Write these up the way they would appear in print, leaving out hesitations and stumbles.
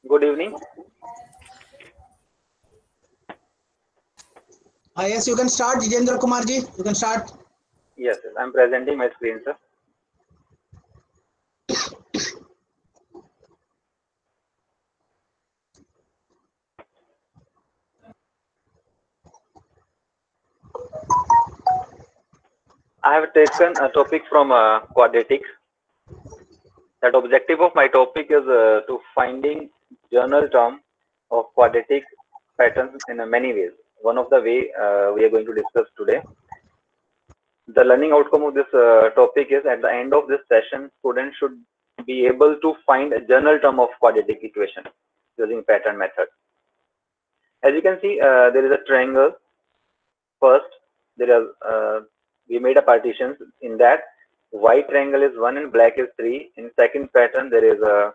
Good evening. Yes, you can start, Jitendra Kumar ji. You can start. Yes, I'm presenting my screen, sir. I have taken a topic from quadratic. That objective of my topic is to finding general term of quadratic patterns in many ways. One of the way we are going to discuss today. The learning outcome of this topic is at the end of this session, students should be able to find a general term of quadratic equation using pattern method. As you can see, there is a triangle. First, we made a partition in that white triangle is 1 and black is 3. In second pattern, there is a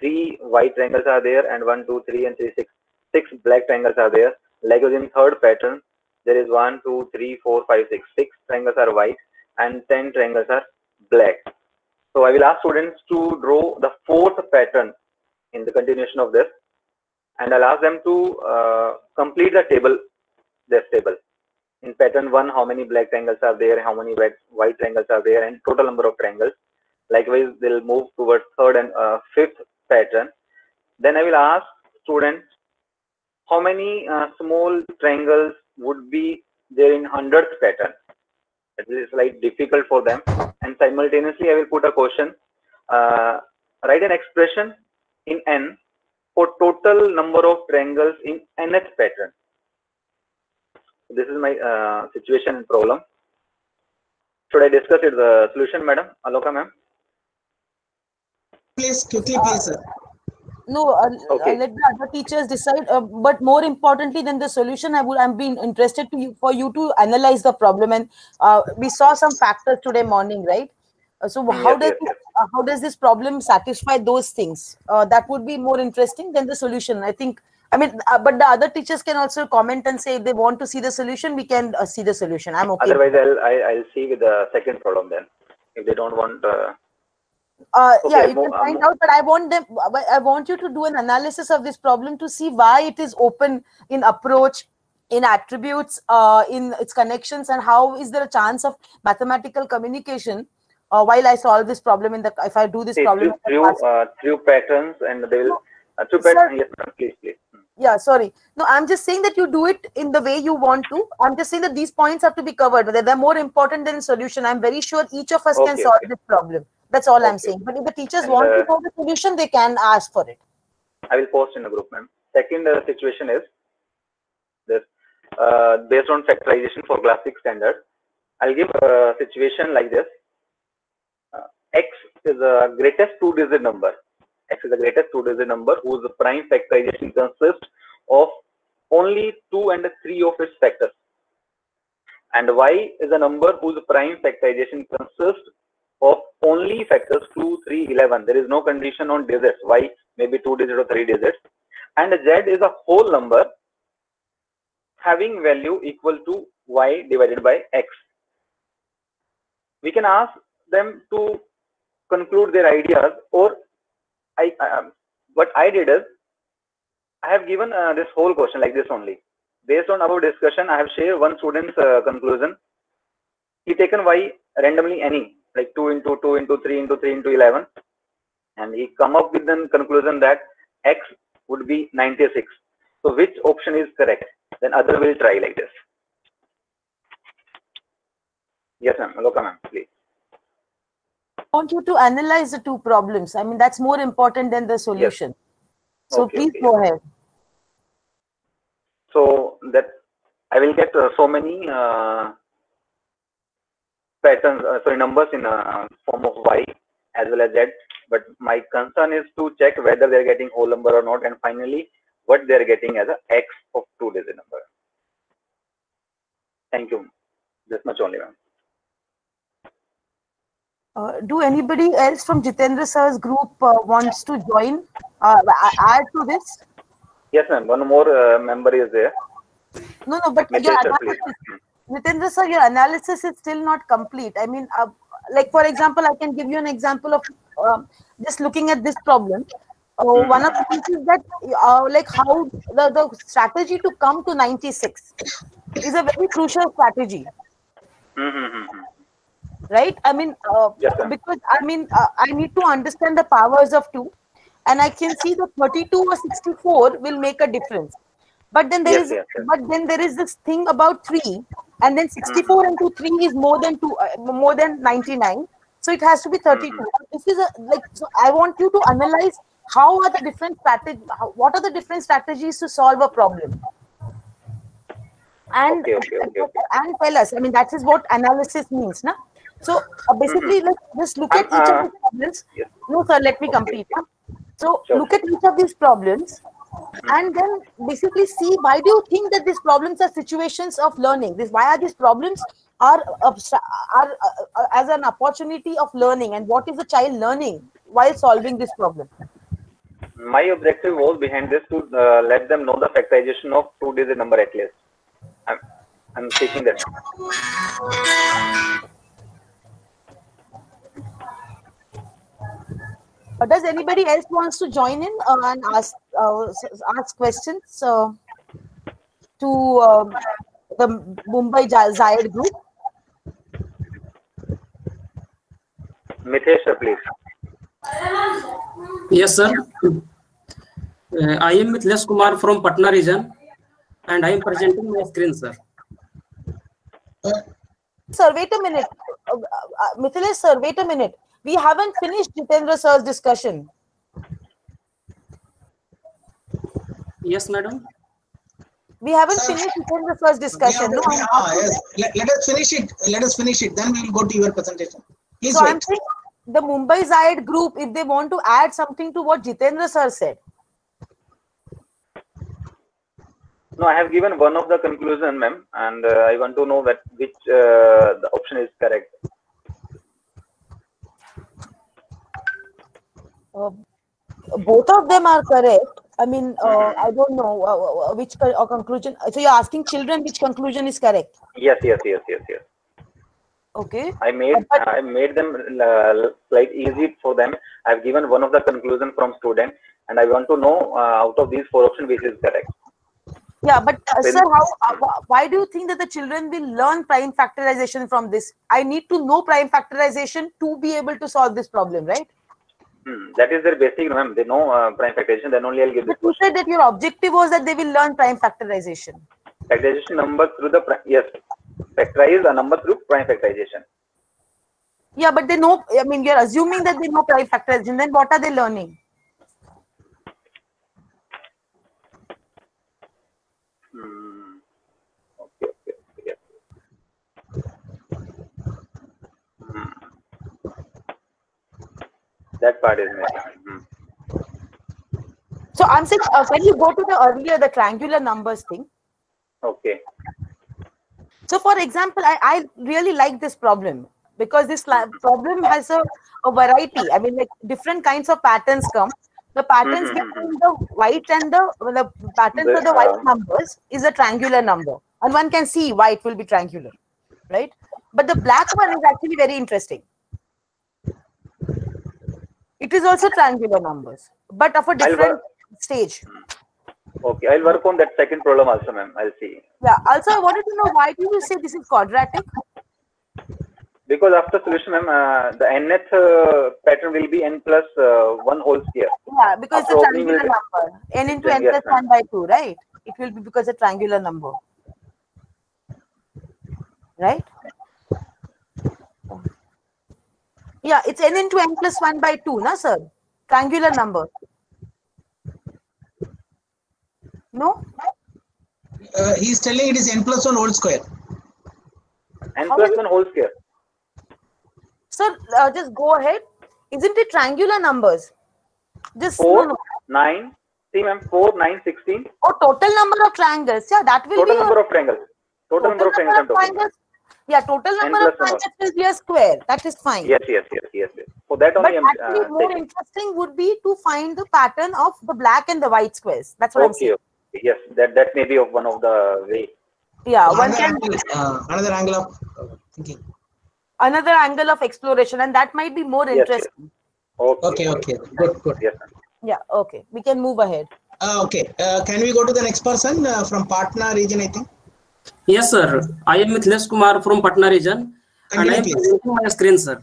3 white triangles are there and 1, 2, 3 and 3, 6. 6 black triangles are there. Likewise, in third pattern, there is 1, 2, 3, 4, 5, 6. 6 triangles are white and 10 triangles are black. So I will ask students to draw the fourth pattern in the continuation of this, and I'll ask them to complete the table, this table. In pattern 1, how many black triangles are there, how many white triangles are there, and total number of triangles. Likewise, they'll move towards third and fifth pattern. Then I will ask students how many small triangles would be there in 100th pattern. It is like difficult for them. And simultaneously, I will put a question. Write an expression in n for total number of triangles in nth pattern. This is my situation and problem. Should I discuss it, the solution, madam? Aloka, ma'am? Please, quickly, please, sir. No, Okay. let the other teachers decide. But more importantly than the solution, I'm being interested for you to analyze the problem. And we saw some factors today morning, right? So how does this problem satisfy those things? That would be more interesting than the solution, I think. I mean, but the other teachers can also comment and say if they want to see the solution, we can see the solution. I'm okay. Otherwise, I'll see with the second problem then. If they don't want. Okay, yeah, you can find out, but I want you to do an analysis of this problem to see why it is open in approach, in attributes, in its connections, and how is there a chance of mathematical communication while I solve this problem if I do this problem through patterns, and they will through patterns. Yes, please. Yeah, sorry. No, I'm just saying that you do it in the way you want to. I'm just saying that these points have to be covered. They're more important than solution. I'm very sure each of us can solve this problem. That's all I'm saying. But if the teachers want to know the solution, they can ask for it. I will post in a group, ma'am. Second situation is this. Based on factorization for classic standard, I'll give a situation like this. X is the greatest two-digit number. X is the greatest two-digit number whose prime factorization consists of only 2 and 3 of its factors. And Y is a number whose prime factorization consists of only factors 2, 3, 11. There is no condition on digits. Y may be 2 digits or 3 digits. And Z is a whole number having value equal to Y divided by X. We can ask them to conclude their ideas, or what I did is I have given this whole question like this only. Based on our discussion, I have shared one student's conclusion. He taken Y randomly any, like 2 into 2 into 3 into 3 into 11, and he come up with the conclusion that X would be 96. So which option is correct? Then other will try like this. Yes, ma'am. Aloka, ma'am, please. I want you to analyze the two problems. I mean, that's more important than the solution. Yes. So please go ahead. So that I will get so many patterns, numbers in form of Y as well as Z. But my concern is to check whether they are getting whole number or not, and finally what they are getting as a X of two-digit number. Thank you. This much only, ma'am. Do anybody else from Jitendra sir's group wants to join, add to this? Yes, ma'am. One more member is there. No, but Jitendra sir, your analysis is still not complete. I mean, like for example, I can give you an example of just looking at this problem. one of the things is that like how the strategy to come to 96 is a very crucial strategy. Right? I mean, Yes, ma'am. because I mean, I need to understand the powers of 2, and I can see that 32 or 64 will make a difference. But then there Yes, is, yes, yes. but then there is this thing about 3, and then 64 into 3 is more than 2, more than 99. So it has to be 32. This is a like. So I want you to analyze how are the different strategies. What are the different strategies to solve a problem? And Okay. and tell us. I mean, that is what analysis means, na? So basically, let's just look at each of these problems. Yes. No, sir, let me complete. Na? So Sure. look at each of these problems, and then basically see why do you think that these problems are situations of learning? Why are these problems are as an opportunity of learning, and what is the child learning while solving this problem? My objective was behind this to let them know the factorization of 2-digit number at least. I'm taking that. Does anybody else wants to join in and ask questions to the Mumbai Zayed group? Mitesh, sir, please. Yes, sir. I am Mithilesh Kumar from Patna region, and I am presenting my screen, sir. Sir, wait a minute. Mithilesh, sir, wait a minute. We haven't finished Jitendra sir's discussion. Yes, madam. We haven't finished Jitendra sir's discussion. No, Yes. Let us finish it. Let us finish it. Then we will go to your presentation. Please so wait. I'm saying the Mumbai Zayed group, if they want to add something to what Jitendra sir said. No, I have given one of the conclusion, ma'am, and I want to know that which the option is correct. Both of them are correct. I mean, I don't know which conclusion. So you're asking children which conclusion is correct? Yes. Okay. I made them like easy for them. I've given one of the conclusion from student, and I want to know out of these 4 options which is correct. Yeah, but sir, why do you think that the children will learn prime factorization from this? I need to know prime factorization to be able to solve this problem, right? That is their basic, ma'am. They know prime factorization. Then only I'll give this. But you said that your objective was that they will learn prime factorization. Factorization number through the yes, factorize a number through prime factorization. Yeah, but they know. I mean, you're assuming that they know prime factorization. Then what are they learning? Okay. Yes. That part is missing. So I'm saying, when you go to the triangular numbers thing. Okay. So for example, I really like this problem because this problem has a variety. I mean, like different kinds of patterns come. The patterns between the white and the pattern for the white numbers is a triangular number. And one can see why it will be triangular, right? But the black one is actually very interesting. It is also triangular numbers, but of a different stage. Okay, I'll work on that second problem also, ma'am. I'll see. Yeah. Also, I wanted to know why do you say this is quadratic? Because after solution, ma'am, the nth pattern will be n plus 1 whole square. Yeah, because it's a triangular number. N into n plus 1 by 2, right? It will be because it's a triangular number. Right? Yeah, it's n into n plus 1 by 2, na, sir? Triangular number. No? He's telling it is n plus 1 whole square. N plus 1 whole square. Sir, just go ahead. Isn't it triangular numbers? Just 4, 9. See, ma'am, 4, 9, 16. Oh, total number of triangles. Yeah, that will total be number of triangles. Total number of triangles. Yeah, total number of triangles will be a square. That is fine. Yes. For that only, but actually, more interesting would be to find the pattern of the black and the white squares. That's what I'm saying. Okay. Yes, that may be of one of the way. Yeah, another angle of thinking. Another angle of exploration, and that might be more interesting. Okay. Good. Yes. Yeah, okay. We can move ahead. Okay. Can we go to the next person from Patna region, I think? Yes, sir. I am Mithilesh Kumar from Patna region. Continue, and I am please. presenting my screen, sir.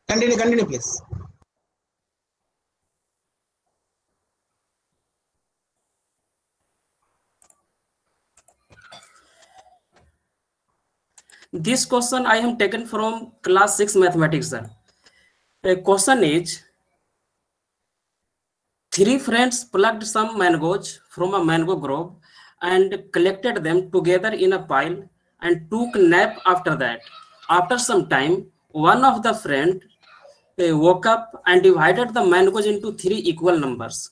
Continue, please. This question I have taken from class 6 mathematics, sir. The question is, 3 friends plucked some mangoes from a mango grove and collected them together in a pile and took a nap after that. After some time, one of the friends woke up and divided the mangoes into 3 equal numbers.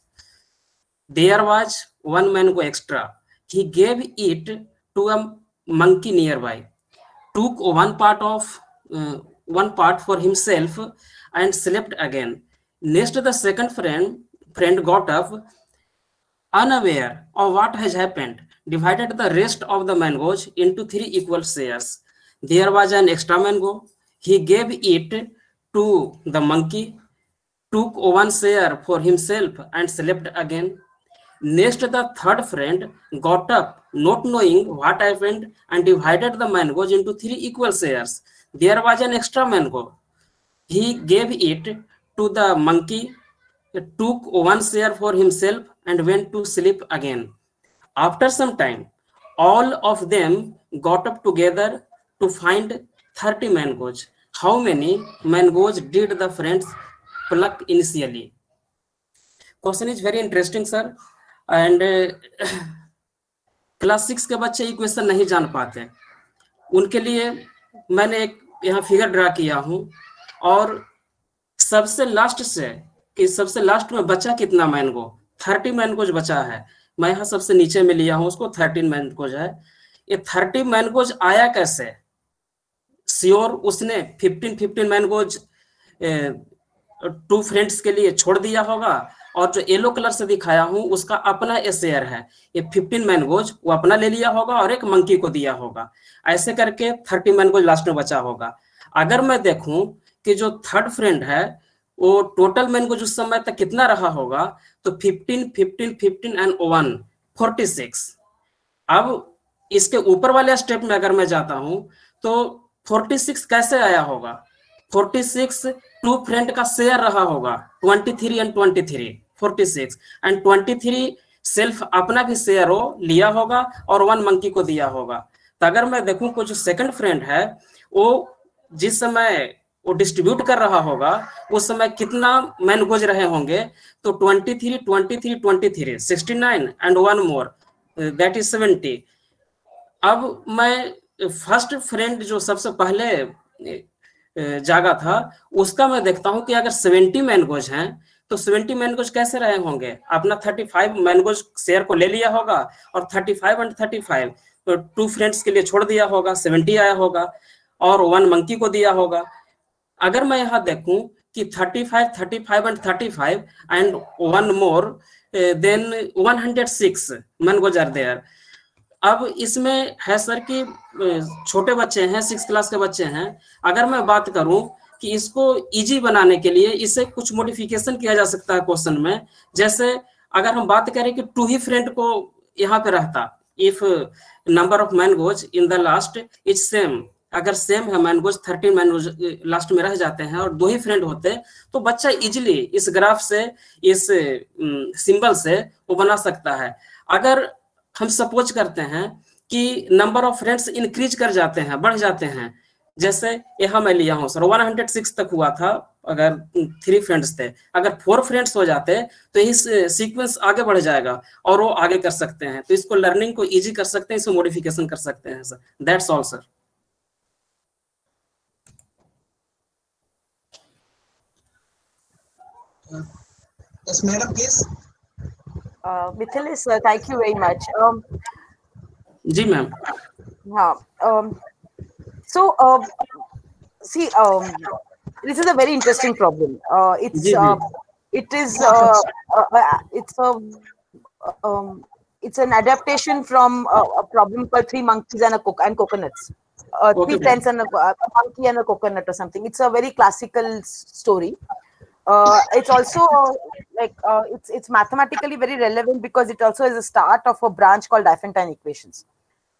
There was 1 mango extra. He gave it to a monkey nearby, took one part for himself and slept again. Next, the second friend got up, unaware of what has happened, divided the rest of the mangoes into 3 equal shares. There was an extra mango. He gave it to the monkey, took 1 share for himself and slept again. Next, the third friend got up, not knowing what happened, and divided the mangoes into 3 equal shares. There was an extra mango. He gave it to the monkey, took 1 share for himself, and went to sleep again. After some time, all of them got up together to find 30 mangoes. How many mangoes did the friends pluck initially? Question is very interesting, sir. And class 6 के बच्चे ये question नहीं जान पाते, उनके लिए मैंने एक यहाँ फिगर ड्रा किया हूँ, और सबसे लास्ट में बचा कितना मैंगो, 30 मैंगोज बचा है। मैं यहाँ सबसे नीचे में लिया हूँ उसको, 13 मैंगोज है। ये 30 मैंगोज आया कैसे? श्योर उसने 15 मैंगोज 2 फ्रेंड्स के लिए छोड़ दिया होगा, और जो येलो कलर से दिखाया हूं उसका अपना शेयर है। ये 15 मैंगोज वो अपना ले लिया होगा और एक मंकी को दिया होगा। ऐसे करके 30 मैंगोज लास्ट में बचा होगा। अगर मैं देखूं कि जो थर्ड फ्रेंड है वो टोटल मैंगोज उस समय तक कितना रहा होगा, तो 15 एंड 1 46। अब इसके ऊपर वाले स्टेप में अगर मैं जाता हूं तो 46 कैसे आया होगा? 46 2 फ्रेंड का शेयर रहा होगा, 23 एंड 23 46 एंड 23 सेल्फ अपना भी शेयर हो लिया होगा और 1 मंकी को दिया होगा। तो अगर मैं देखूं को जो सेकंड फ्रेंड है वो जिस समय वो डिस्ट्रीब्यूट कर रहा होगा उस समय कितना मैंगोज रहे होंगे, तो 23 69 एंड 1 मोर दैट इज 70। अब मैं फर्स्ट फ्रेंड जो सबसे पहले जागा था उसका मैं देखता हूं कि अगर 70 मैंगोज हैं तो 70 मैंगोज कैसे रहे होंगे? अपना 35 मैंगोज शेयर को ले लिया होगा और 35 एंड 35 तो 2 फ्रेंड्स के लिए छोड़ दिया होगा, 70 आया होगा और 1 मंकी को दिया होगा। अगर मैं यहाँ देखूं कि 35 and 35 and 1 more than 106 mangoes are there. अब इसमें है सर कि छोटे बच्चे हैं, 6 क्लास के बच्चे हैं। अगर मैं बात करूं कि इसको इजी बनाने के लिए इसे कुछ मॉडिफिकेशन किया जा सकता है क्वेश्चन में। जैसे अगर हम बात करें कि 2 ही फ्रेंड को यहाँ पे रहता, if number of mangoes in the last is same, अगर सेम है मैंगोज 13 मैंगोज लास्ट में रह जाते हैं और 2 ही फ्रेंड होते तो बच्चा इजिली इस ग्राफ से इस सिंबल से वो बना सकता है। अगर हम सपोज करते हैं कि नंबर ऑफ फ्रेंड्स इंक्रीज कर जाते हैं, बढ़ जाते हैं, जैसे यहाँ मैं लिया हूँ सर 106 तक हुआ था अगर 3 फ्रेंड्स थे, अगर 4 फ्रेंड्स हो जाते तो इस सीक्वेंस आगे बढ़ जाएगा और वो आगे कर सकते हैं। तो इसको लर्निंग को इजी कर सकते हैं, इसको मॉडिफिकेशन कर सकते हैं sir. That's all sir. Yes, madam, please. Mithilesh, thank you very much. जी मैम। हाँ, so see, this is a very interesting problem. It's an adaptation from a problem called 3 monkeys and coconuts. 3 friends and a monkey and a coconut or something. It's a very classical story. It's also it's mathematically very relevant because it also is a start of a branch called Diophantine equations.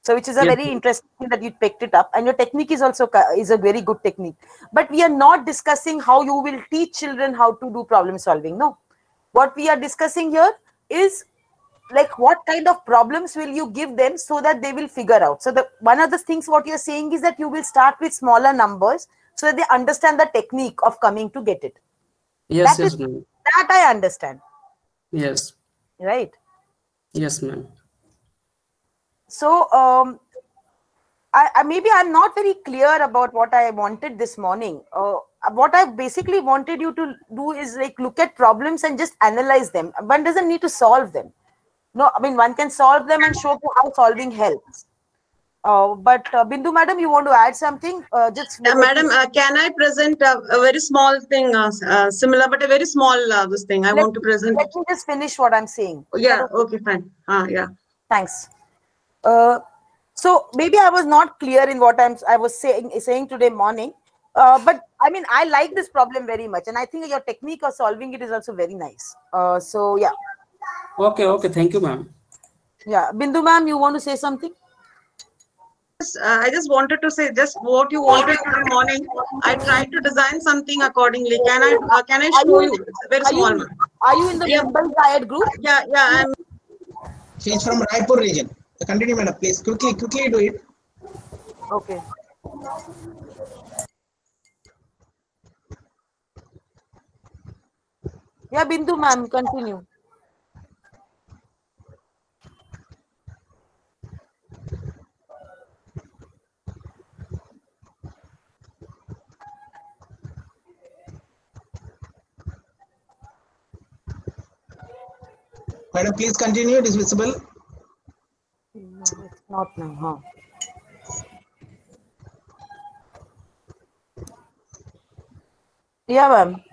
So which is a Yes. very interesting thing that you picked it up, and your technique is also is a very good technique. But we are not discussing how you will teach children how to do problem solving. No, what we are discussing here is like what kind of problems will you give them so that they will figure out. So the one of the things what you're saying is that you will start with smaller numbers so that they understand the technique of coming to get it. Yes, That yes, is ma'am. that I understand, Yes, right? yes, ma'am. So I maybe I'm not very clear about what I wanted this morning. What I basically wanted you to do is like look at problems and just analyze them. One doesn't need to solve them. No, I mean one can solve them and show you how solving helps. But Bindu madam, you want to add something? Just Madam, can I present a very small thing, similar, but a very small this thing I want to present? Let me just finish what I'm saying. Yeah, okay, fine. Yeah. Thanks. So maybe I was not clear in what I was saying today morning. But I mean, I like this problem very much, and I think your technique of solving it is also very nice. So yeah. Okay, okay. Thank you, ma'am. Yeah, Bindu ma'am, you want to say something? I just wanted to say just what you wanted today morning. I tried to design something accordingly. Can I show you? It's a very small one. Are you in the Mumbai Diet group? Yeah, I'm. She's from Raipur region. Continue, madam. Please quickly do it. Okay. Yeah, Bindu ma'am, continue. Madam, please continue. It is visible. No, it's not now. Yeah, ma'am.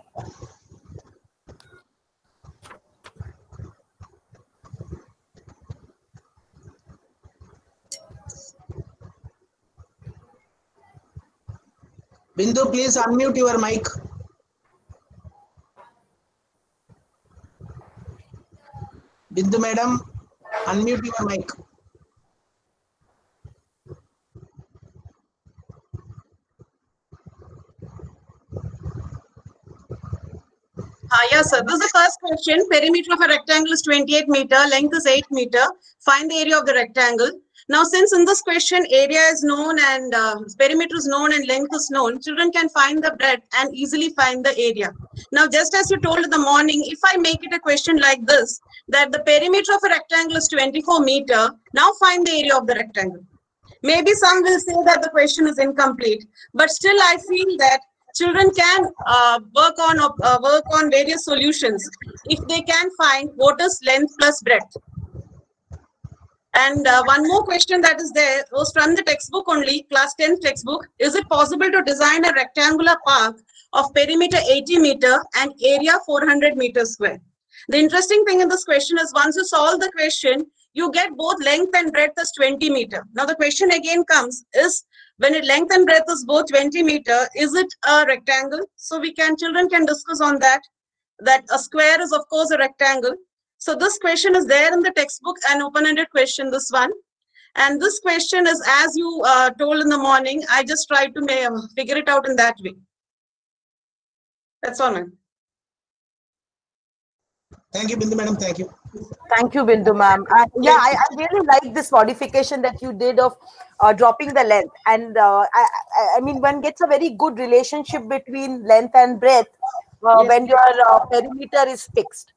Bindu, please unmute your mic. Bindu madam, unmute your mic. Yes, sir. This is the first question. Perimeter of a rectangle is 28 meter, length is 8 meter. Find the area of the rectangle. Now, since in this question, area is known and perimeter is known and length is known, children can find the breadth and easily find the area. Now, just as you told in the morning, if I make it a question like this, that the perimeter of a rectangle is 24 meter, now find the area of the rectangle. Maybe some will say that the question is incomplete, but still I feel that children can work on various solutions if they can find what is length plus breadth. And one more question that is there was from the textbook only, class 10 textbook. Is it possible to design a rectangular park of perimeter 80 meter and area 400 meters square? The interesting thing in this question is once you solve the question, you get both length and breadth as 20 meter. Now the question again comes is when length and breadth is both 20 meter, is it a rectangle? So children can discuss on that a square is of course a rectangle. So this question is there in the textbook, an open-ended question, this one. And this question is, as you told in the morning, I just tried to figure it out in that way. That's all, ma'am. Thank you, Bindu madam. Thank you. Thank you, Bindu ma'am. Yeah, I really like this modification that you did of dropping the length. And I mean, one gets a very good relationship between length and breadth when your perimeter is fixed.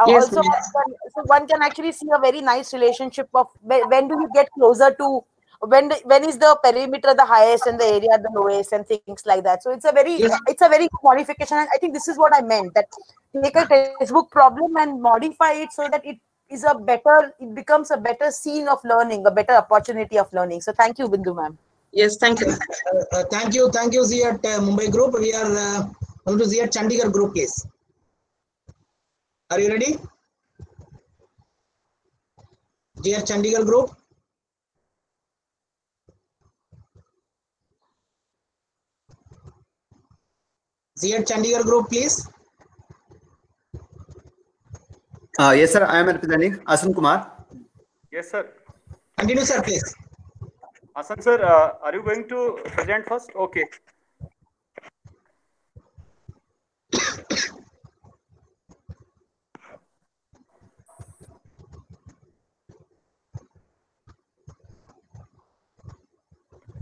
Yes, Also, so one can actually see a very nice relationship of when do you get closer to when is the perimeter the highest and the area the lowest and things like that. So it's a very good modification, and I think this is what I meant, that take a textbook problem and modify it so that it becomes a better scene of learning, a better opportunity of learning. So thank you, Bindu ma'am. Yes, thank you. Thank you, Z at Mumbai group. We are going to Z at Chandigarh group, please. Are you ready? Dear Chandigarh group. Z at Chandigarh group, please. Yes, sir. I am representing Asan Kumar. Yes, sir. Continue, sir, please. Asan, sir, are you going to present first? Okay.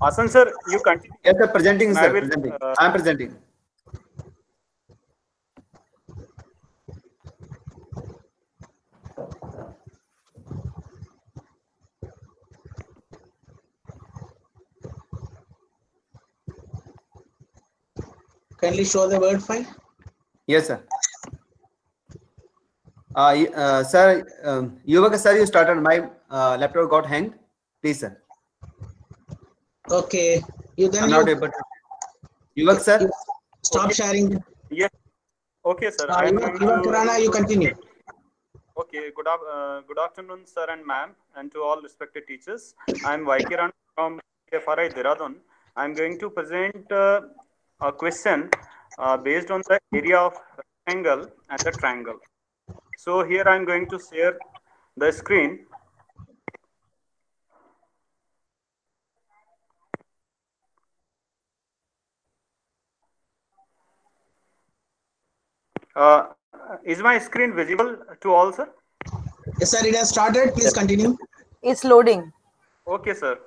Asan, sir, you continue. Yes, sir. Presenting, And sir. I will, Presenting. I am presenting. Kindly show the Word file. Yes, sir. Sir, Yuvaka, sir, you started. My laptop got hanged. Please, sir. Okay. You then I'm not able to. Yuvak, sir. Stop sharing. yes. Okay, sir. I am going Yuvak to. Rana, you continue. Okay. Good afternoon, sir and ma'am, and to all respected teachers. I am YK Rana from FRI Dehradun. I am going to present a question based on the area of rectangle and the triangle. So here I am going to share the screen. Is my screen visible to all, sir? Yes, sir. It has started. Please continue. It's loading. Okay, sir.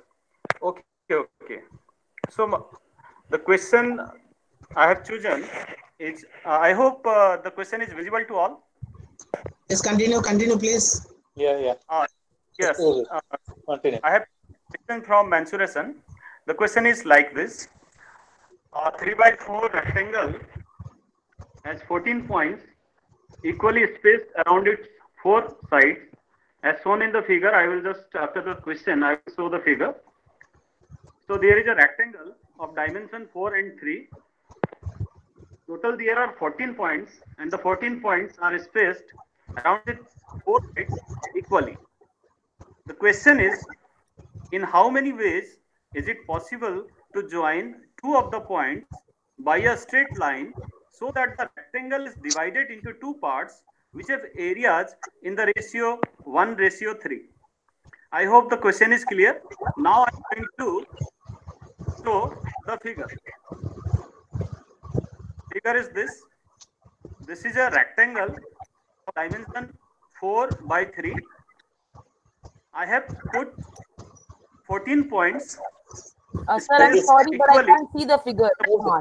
Okay. So the question I have chosen is, I hope the question is visible to all. Yes, continue. Continue, please. Yeah. Yes. Continue. I have taken from mensuration. The question is like this: 3x4 rectangle has 14 points equally spaced around its 4 sides, as shown in the figure. I will just, after the question, I will show the figure. So there is a rectangle of dimension 4 and 3. Total there are 14 points, and the 14 points are spaced around its 4 sides equally. The question is, in how many ways is it possible to join two of the points by a straight line so that the rectangle is divided into two parts which have areas in the ratio 1:3? I hope the question is clear. Now I am going to show the figure. Figure is this. This is a rectangle of dimension 4x3. I have put 14 points. Sir, I'm sorry, but I can't see the figure.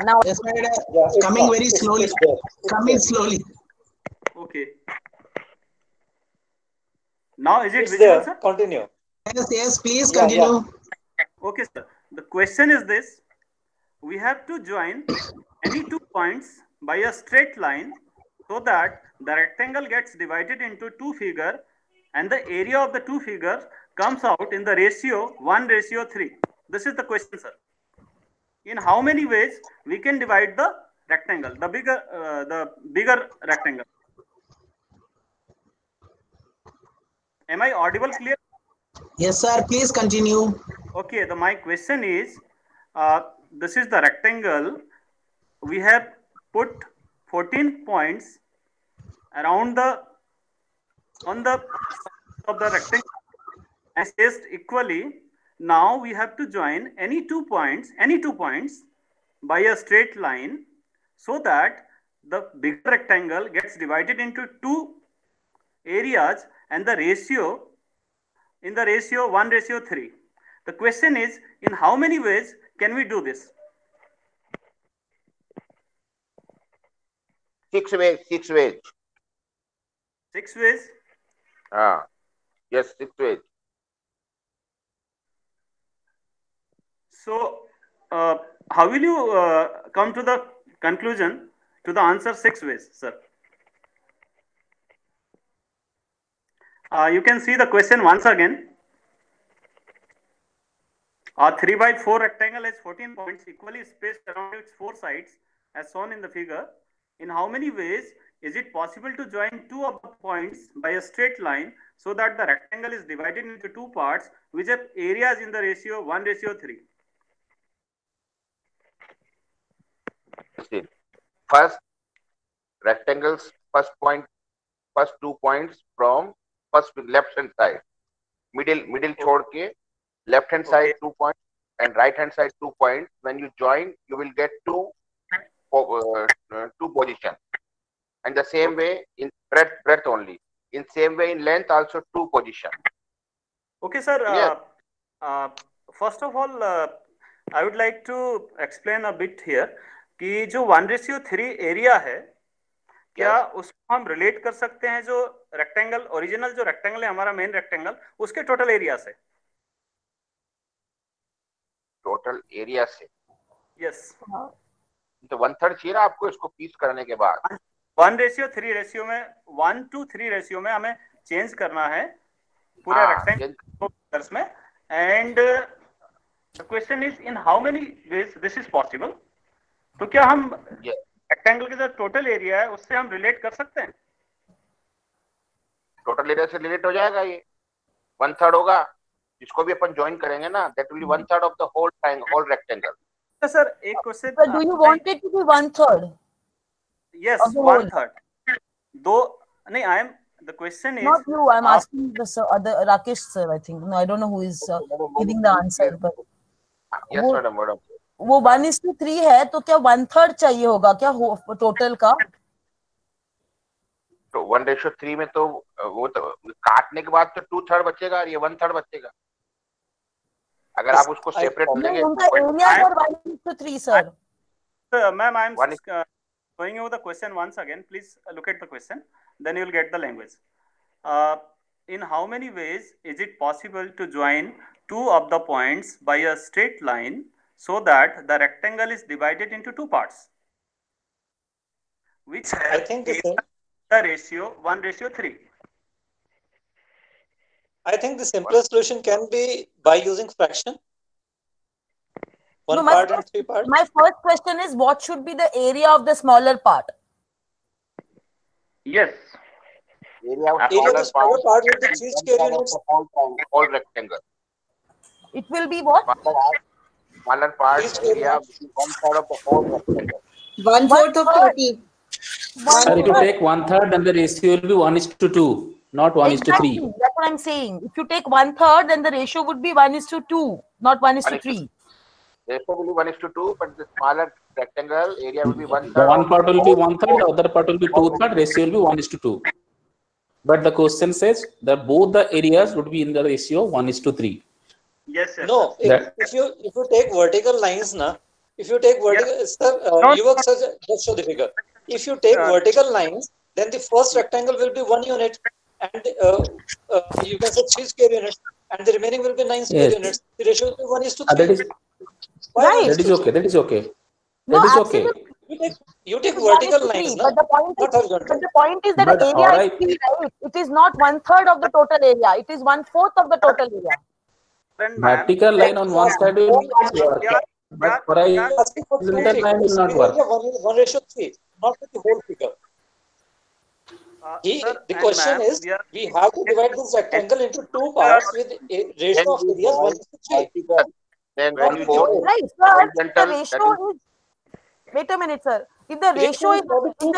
Now Yes, sir. It is coming very slowly. Coming slowly. Okay. Now is it It's visible, there. sir? Continue. Yes, please continue. Okay, sir. The question is this: we have to join any 2 points by a straight line so that the rectangle gets divided into 2 figures and the area of the 2 figures comes out in the ratio 1:3. This is the question, sir. In how many ways we can divide the rectangle, the bigger rectangle? Am I audible clear? Yes, sir. Please continue. Okay, my question is, this is the rectangle. We have put 14 points around on the of the rectangle and spaced equally. Now we have to join any 2 points by a straight line so that the bigger rectangle gets divided into 2 areas and the ratio in the ratio 1:3. The question is, in how many ways can we do this? 6 ways. 6 ways. 6 ways? Yes, 6 ways. So, how will you come to the conclusion, to the answer 6 ways, sir? You can see the question once again. A 3x4 rectangle has 14 points equally spaced around its 4 sides, as shown in the figure. In how many ways is it possible to join 2 of the points by a straight line so that the rectangle is divided into 2 parts which have areas in the ratio 1:3? See, first rectangle's first point first 2 points from first left hand side. Middle छोड़ के left hand side 2 points and right hand side 2 points. When you join, you will get two position. And the same way in breadth only. In same way in length also 2 position. Okay, sir. Yes. First of all, I would like to explain a bit here कि जो 1:3 area है, क्या उसको हम relate कर सकते हैं जो रेक्टेंगल, ओरिजिनल जो रेक्टेंगल है हमारा मेन रेक्टेंगल, उसके टोटल एरिया से? टोटल एरिया से? यस। तो 1/3 चाहिए ना आपको इसको पीस करने के बाद? 1:3 रेशियो में 1:3 रेशियो में हमें चेंज करना है पूरे रेक्टेंगल में। And the question is in how many ways this is possible? तो क्या हम रेक्टेंगल के जो टोटल एरिया है उससे हम रिलेट कर सकते हैं? टोटल एरिया से रिलेट हो जाएगा, ये 1/3 होगा, जिसको भी अपन ज्वाइन करेंगे ना, that will be 1/3 of the whole triangle, whole rectangle. तो सर एक question, but do you want it to be 1/3? Yes, 1/3. Though नहीं, I am, the question is not you, I'm asking the other Rakesh sir, I think. No, I don't know who is giving the answer, but yes madam, वो 1:3 है, तो क्या 1/3 चाहिए होगा क्या total का? तो 1:3 में तो वो तो काटने के बाद तो 2/3 बचेगा, ये 1/3 बचेगा। अगर आप उसको सेपरेट लेंगे, उनका एरिया और 1:3 sir. Ma'am, I am going over the question once again. Please look at the question, then you will get the language. In how many ways is it possible to join two of the points by a straight line so that the rectangle is divided into two parts, which I think the ratio 1:3? I think the simplest solution can be by using fraction. One part and 3 parts. My first question is, what should be the area of the smaller part? Yes. Area of the smaller part with the 3 square units. Whole rectangle. It will be what? Smaller part area, 1/3 of the whole rectangle. 1/4 of total. Sir, if you take 1/3, then the ratio will be 1:2, not 1:3. That's what I'm saying. If you take 1/3, then the ratio would be 1:2, not 1:3. Ratio will be 1:2, but the smaller rectangle area will be 1/3. One part will be 1/3, the other part will be 2/3. Ratio will be 1:2. But the question says that both the areas would be in the ratio 1:3. Yes, sir. No, if you take vertical lines, na, if you take vertical, sir, you work such. Let's show the figure. If you take vertical lines, then the first rectangle will be 1 unit, and you can say 3 square units, and the remaining will be 9 square units. The ratio will be 1:3. That is right. That is okay. That is okay. That is okay. You take vertical lines, but the point is that the area is 3, right? It is not 1/3 of the total area. It is 1/4 of the total area. Vertical line on one side will work, but for a horizontal line will not work. 1:3, not the whole figure. The question is, we have to divide this rectangle into 2 parts with a ratio of areas 1:3. Then when you go right, sir, the ratio is, wait a minute, sir. If the ratio is, if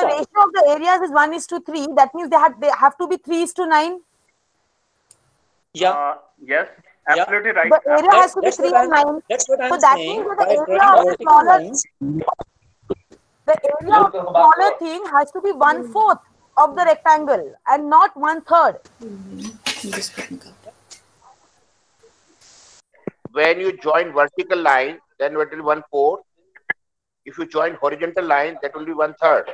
the ratio of the areas is 1:3, that means they have to be 3:9. Yeah. Yes, absolutely right. The area has to be 3:9. So that means that the area of the smaller, the area of the smaller thing has to be 1/4 of the rectangle and not 1/3. When you join vertical line, then it will be 1/4. If you join horizontal line, that will be 1/3.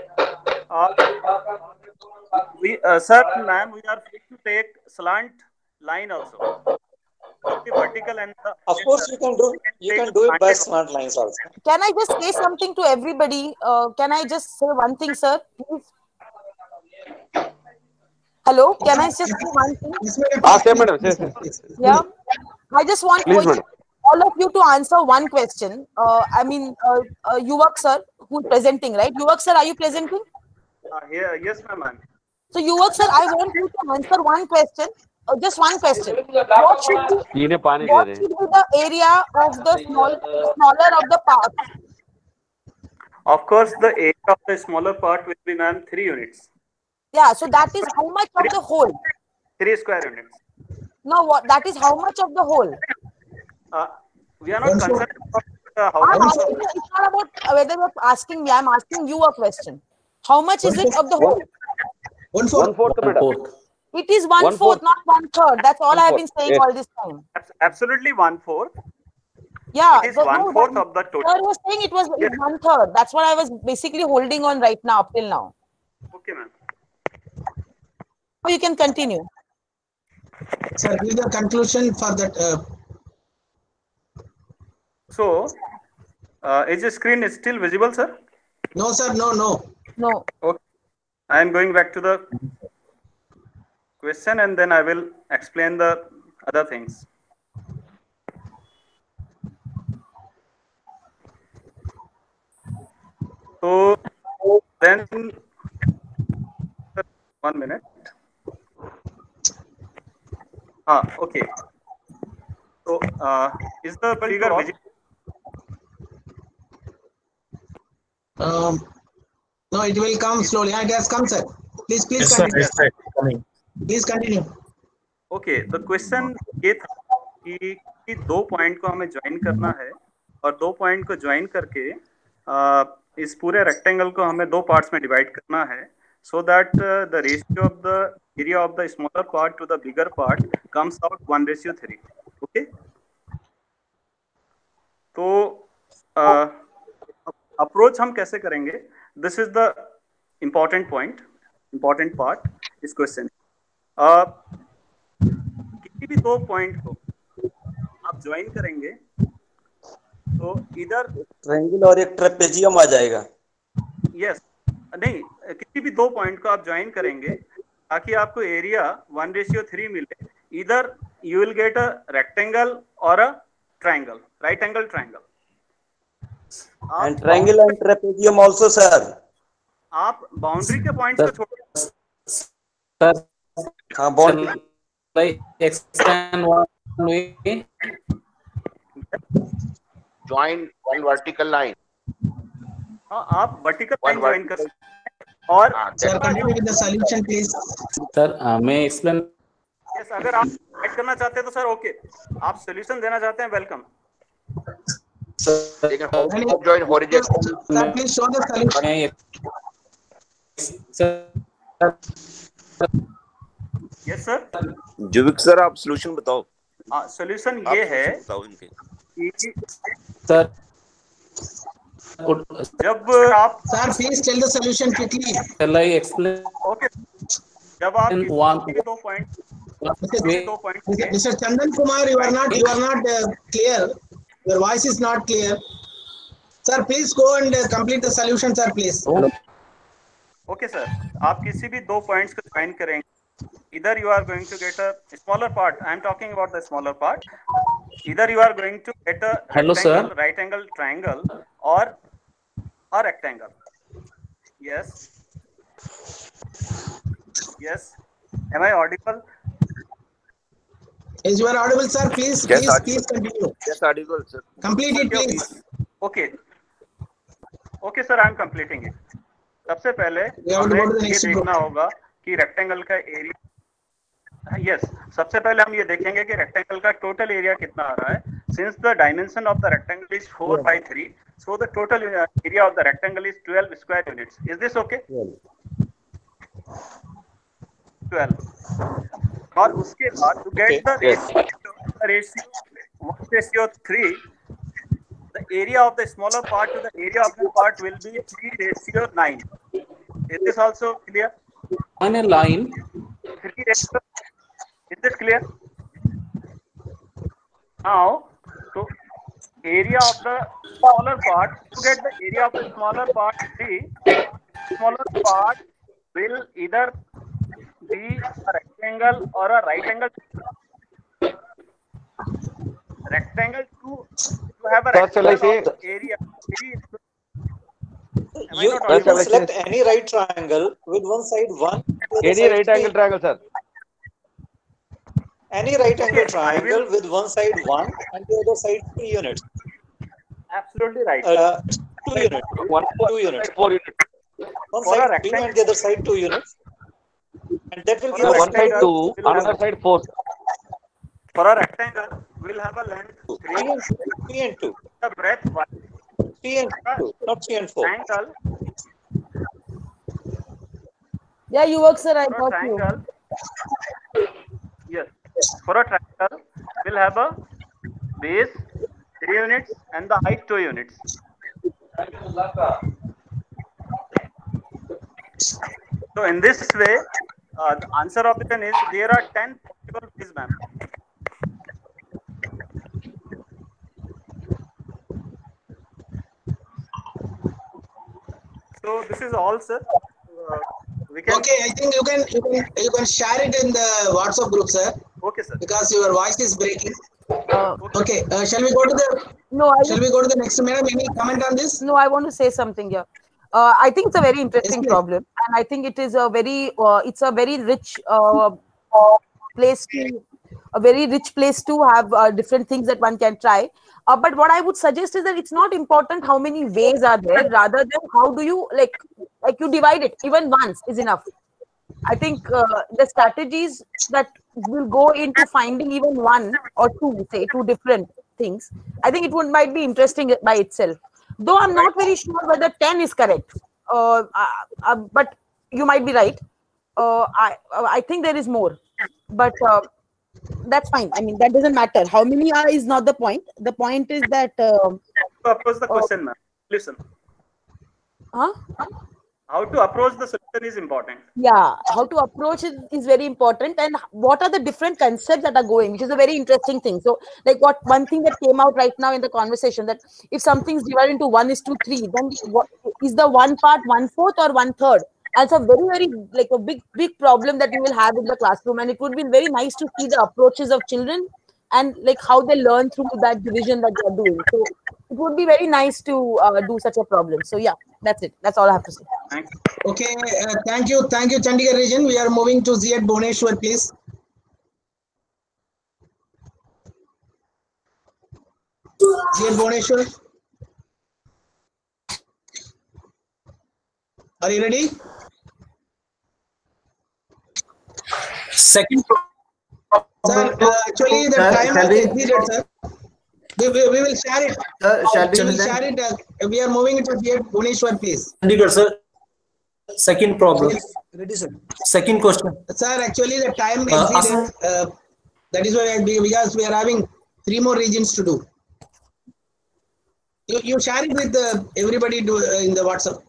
Sir, ma'am, we are free to take slant line also. The vertical and the, of course you can do it by slant lines also. Can I just say something to everybody? Can I just say one thing, sir? Please. Hello, can I just say one thing? Yeah. I just want all of you to answer one question. I mean, Yuvak sir, who is presenting, right? Yuvak sir, are you presenting? Yes, ma'am. So Yuvak sir, I want you to answer one question. Just one question. What should be the area of the smaller of the part? Of course, the area of the smaller part will be, ma'am, 3 units. Yeah, so that is how much of the whole? 3 square units. No, what? That is how much of the whole? We are not concerned about how I'm much asking you, it's not about whether you're asking me. I'm asking you a question. How much is it of the whole? 1/4. 1/4, madam. It is 1/4, not 1/3. That's all I've been saying Yes. all this time. absolutely 1/4. Yeah, It is 1/4 of the total. Sir was saying it was 1/3. That's what I was basically holding on right now, up till now. Okay, ma'am. So you can continue. Sir, give the conclusion for that. So, is the screen is still visible, sir? No, sir. No. No. Okay. I am going back to the question and then I will explain the other things. So then, 1 minute. Okay. So is the figure visible? No, it will come slowly. It has come, sir. Please Yes, sir. continue. Yes, sir. Coming. Please continue. Okay तो question ये था कि 2 point को हमें join करना है और 2 point को ज्वाइन करके इस पूरे रेक्टेंगल को हमें 2 पार्ट्स में डिवाइड करना है so that the ratio of the area of the smaller part two the bigger part comes out 1:3. Okay तो अप्रोच हम कैसे करेंगे? This is the important part इस क्वेश्चन. किसी भी 2 पॉइंट को आप ज्वाइन करेंगे तो इधर ट्रायंगल और एक ट्रेपेजियम आ जाएगा. यस नहीं, किसी भी 2 पॉइंट को आप ज्वाइन करेंगे ताकि आपको एरिया 1:3 मिले. इधर you will get a rectangle और a triangle, right angle triangle. And triangle and trapezium also sir. आप बाउंड्री के पॉइंट्स को छोड़ सर हाँ boundary extend one way. Join one vertical line. हाँ आप वर्टिकल लाइन ज्वाइन कर सकते हैं और Sir, continue with the solution, please. Sir मैं explain. यस अगर आप ऐड करना चाहते हैं तो सर ओके. आप सॉल्यूशन देना चाहते हैं welcome. Join horizontal. Sir, please show the solution. Yes sir. जुविक सर आप सॉल्यूशन बताओ. हाँ सॉल्यूशन ये है कि सर जब आप Sir, please tell the solution quickly. shall I explain? Okay जब आप किसी भी 2 point Mr. Chandan Kumar, you are not clear. Your voice is not clear. Sir, please go and complete the solution, sir, please. Okay sir, आप किसी भी 2 points को join करेंगे. Either you are going to get a smaller part. I am talking about the smaller part. Either you are going to get a rectangle, right angle triangle, or a rectangle. Yes. Yes. Am I audible? Yes, you are audible, sir. Please continue. Yes, audible, sir. Complete it, please. Okay. Okay, sir. I am completing it. सबसे पहले हमें ये देखना होगा कि rectangle का area. Yes सबसे पहले हम ये देखेंगे कि रेक्टेंगल का टोटल एरिया कितना आ रहा है. Since the dimension of the rectangle is 4/3, so the total area of the rectangle is 12 square units. Is this okay? 12. और उसके बाद to get the ratio 1:3, the area of the smaller part to the area of the part will be 3:9. Is this also clear? On a line. 3:9. Is this clear? Now, so area of the smaller part, to get the area of the smaller part, the smaller part will either be a rectangle or a right angle. Rectangle to have a rectangle area. You can select any right triangle with one side 1. Any right angle triangle, sir. Any right angle triangle with one side 1 and the other side 3 units. Absolutely right. 2 units. 2 units. 4 units. One side 3 and the other side 2 units. And that will give So us one side 2, another side 4. For a rectangle, we'll have a length 3 and 2. the breadth 1. 3 and 2, not 3 and 4. Triangle, Yeah, you work, sir. I for a got you. triangle, yes. For a triangle, we'll have a base 3 units and the height 2 units. So in this way, the answer option is there are 10 possible ways, ma'am. So this is all, sir. We can. Okay, I think you can share it in the WhatsApp group, sir. Okay, sir. Because your voice is breaking. Okay, shall we go to the? No, shall we go to the next, madam? Any comment on this? No, I want to say something here. I think it's a very interesting problem, and I think it is a very it's a very rich place to a very rich place to have different things that one can try. But what I would suggest is that it's not important how many ways are there, rather than how do you like you divide it. Even once is enough. I think the strategies that will go into finding even one or two, say two different things, I think might be interesting by itself. Though I'm not very sure whether 10 is correct, but you might be right. I think there is more, but that's fine. I mean, that doesn't matter. How many are is not the point. The point is that. To approach the question, ma'am. Listen. Huh? How to approach the solution is important. Yeah, how to approach it is very important, and what are the different concepts that are going, which is a very interesting thing. So, like one thing that came out right now in the conversation, that if something's divided into 1:3, then what is the one part 1/4 or 1/3? And it's a very like a big problem that we will have in the classroom, and it would be very nice to see the approaches of children and like how they learn through that division that they are doing. So it would be very nice to do such a problem. So yeah, that's it. That's all I have to say. Okay, thank you, Chandigarh region. We are moving to Z at Bhubaneswar, please. Z at Bhubaneswar. Are you ready? Second. Sir, actually the time has exceeded, sir. We will share it. We will share it. We are moving to Z at Bhubaneswar, please. Chandigarh, sir. Second problem. Ready, sir. Second question. Sir, actually the time exceeded. That is why because we are having 3 more regions to do. You share it with everybody in the WhatsApp.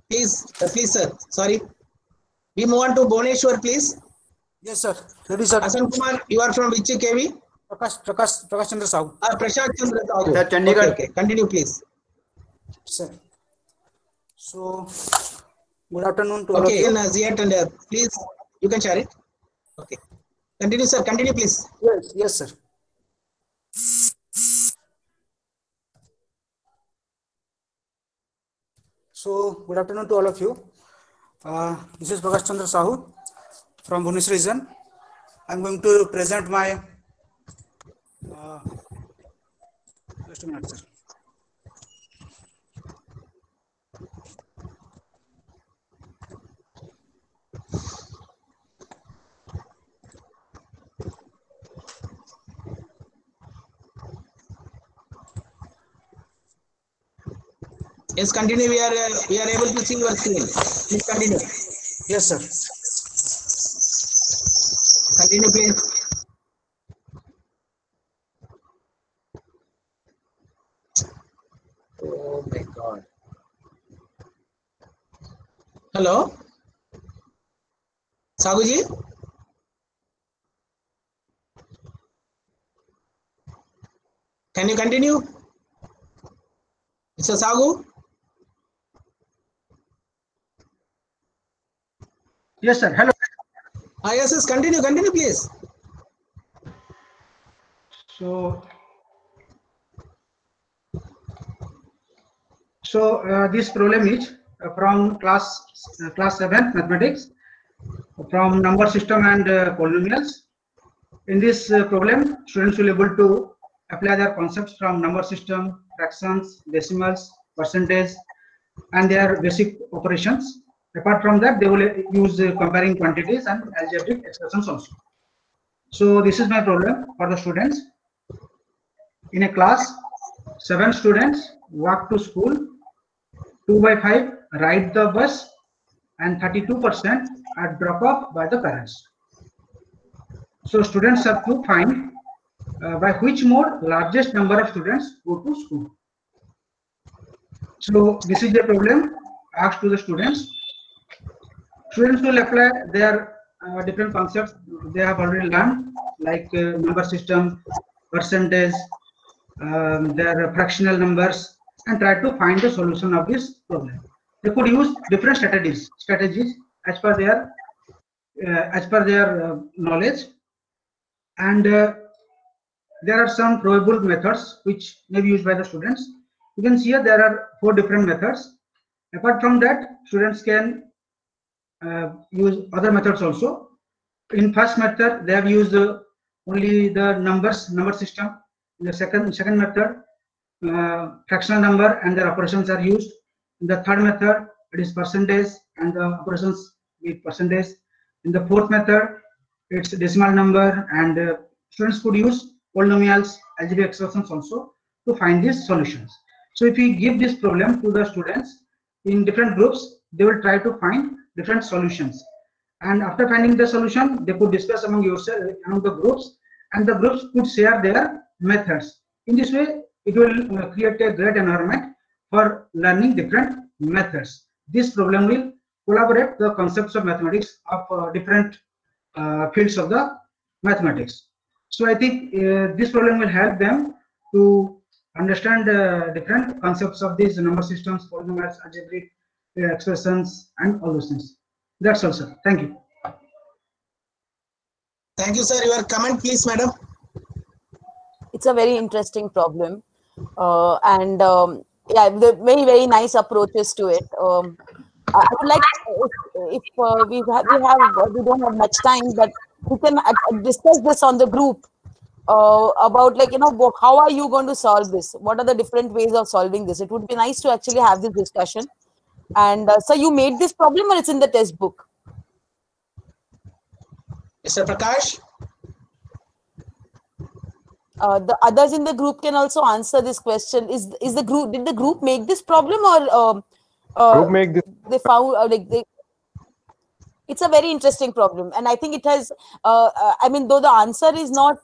Please, sir. Sorry. We move on to Bhubaneswar, please. Yes, sir. Ready, sir. Hasan Kumar, you are from which KV? Prakash Chandra Sahu. Prashant Chandra Sahu. Sir, Chandigarh. Okay. Continue, please. Sir. So, good afternoon to all of Okay, you. in Ziat and please, you can share it. Okay. Continue, sir. Continue, please. Yes, sir. So, good afternoon to all of you. This is Prakash Chandra Sahu from Bhubaneswar region. I'm going to present my. Just a minute, sir. Yes, continue. We are able to see your screen. Please continue. Yes, sir. Continue, please. Oh my God. Hello, Saguji. Can you continue? Mr. Sagu? Yes, sir. Hello. Yes, continue, please. So this problem is from class 7 mathematics, from number system and polynomials. In this problem, students will be able to apply their concepts from number system, fractions, decimals, percentage, and their basic operations. Apart from that, they will use comparing quantities and algebraic expressions also. So this is my problem for the students. In a class, 7 students walk to school, 2 by 5 ride the bus, and 32% are drop off by the parents. So students have to find by which mode largest number of students go to school. So this is the problem asked to the students. Students will apply their different concepts they have already learned, like number system, percentage, their fractional numbers, and try to find the solution of this problem. They could use different strategies as per their knowledge, and there are some probable methods which may be used by the students. You can see here there are 4 different methods. Apart from that, students can use other methods also. In first method, they have used only the number system. In the second method, fractional number and their operations are used. In the third method, it is percentage and the operations with percentage. In the fourth method, it's decimal number, and students could use polynomials, algebraic expressions also to find these solutions. So if we give this problem to the students in different groups, they will try to find different solutions. And after finding the solution, they could discuss among the groups, and the groups could share their methods. In this way, it will create a great environment for learning different methods. This problem will collaborate the concepts of mathematics of different fields of the mathematics. So I think this problem will help them to understand different concepts of these number systems, polynomials, algebraic expressions, and all those things. That's all, sir. Thank you. Thank you, sir. Your comment, please, madam. It's a very interesting problem, and yeah, the very nice approaches to it. I would like, if we don't have much time, but we can discuss this on the group about, like, how are you going to solve this? What are the different ways of solving this? It would be nice to actually have this discussion. And so you made this problem, or it's in the test book? Mr. Prakash? The others in the group can also answer this question. Did the group make this problem, or group make this? They found it's a very interesting problem, and I think it has. I mean, though the answer is not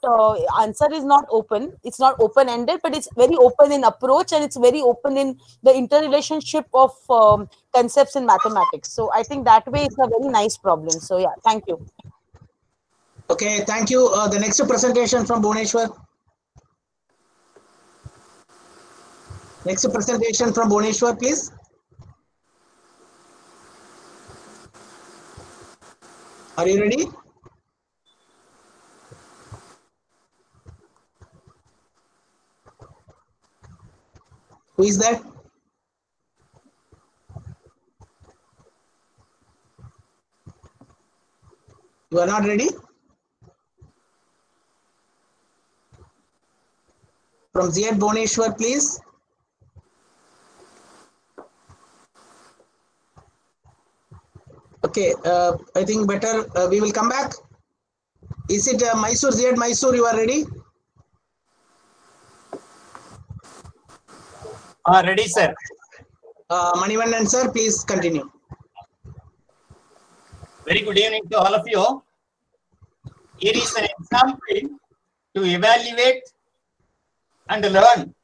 open, it's not open-ended, but it's very open in approach, and it's very open in the interrelationship of concepts in mathematics. So I think that way it's a very nice problem. So yeah, thank you. Okay, thank you. The next presentation from Bhubaneswar. Next presentation from Bhubaneswar, please. Are you ready? Who is that? You are not ready? From Z@, Bhubaneswar, please. Okay, I think better we will come back. Is it Mysore, Z@, Mysore, you are ready? Ready, sir. Manivandan, sir, please continue. Very good evening to all of you. Here is an example to evaluate and learn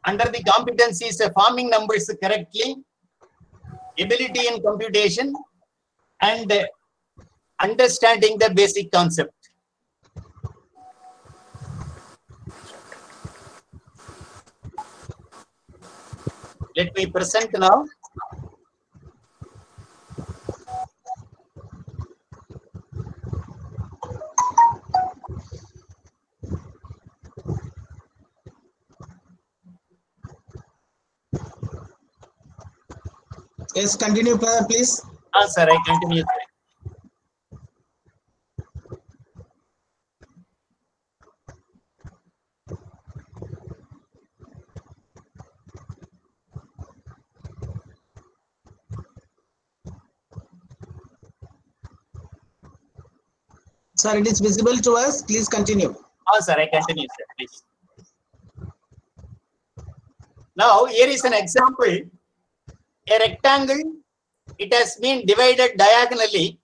under the competencies of forming numbers correctly, ability in computation, and understanding the basic concept. Let me present now. Yes, continue, please. Sir, I continue. Sir, it is visible to us. Please continue. Oh, sir, I continue, sir, please. Now, here is an example. A rectangle, it has been divided diagonally.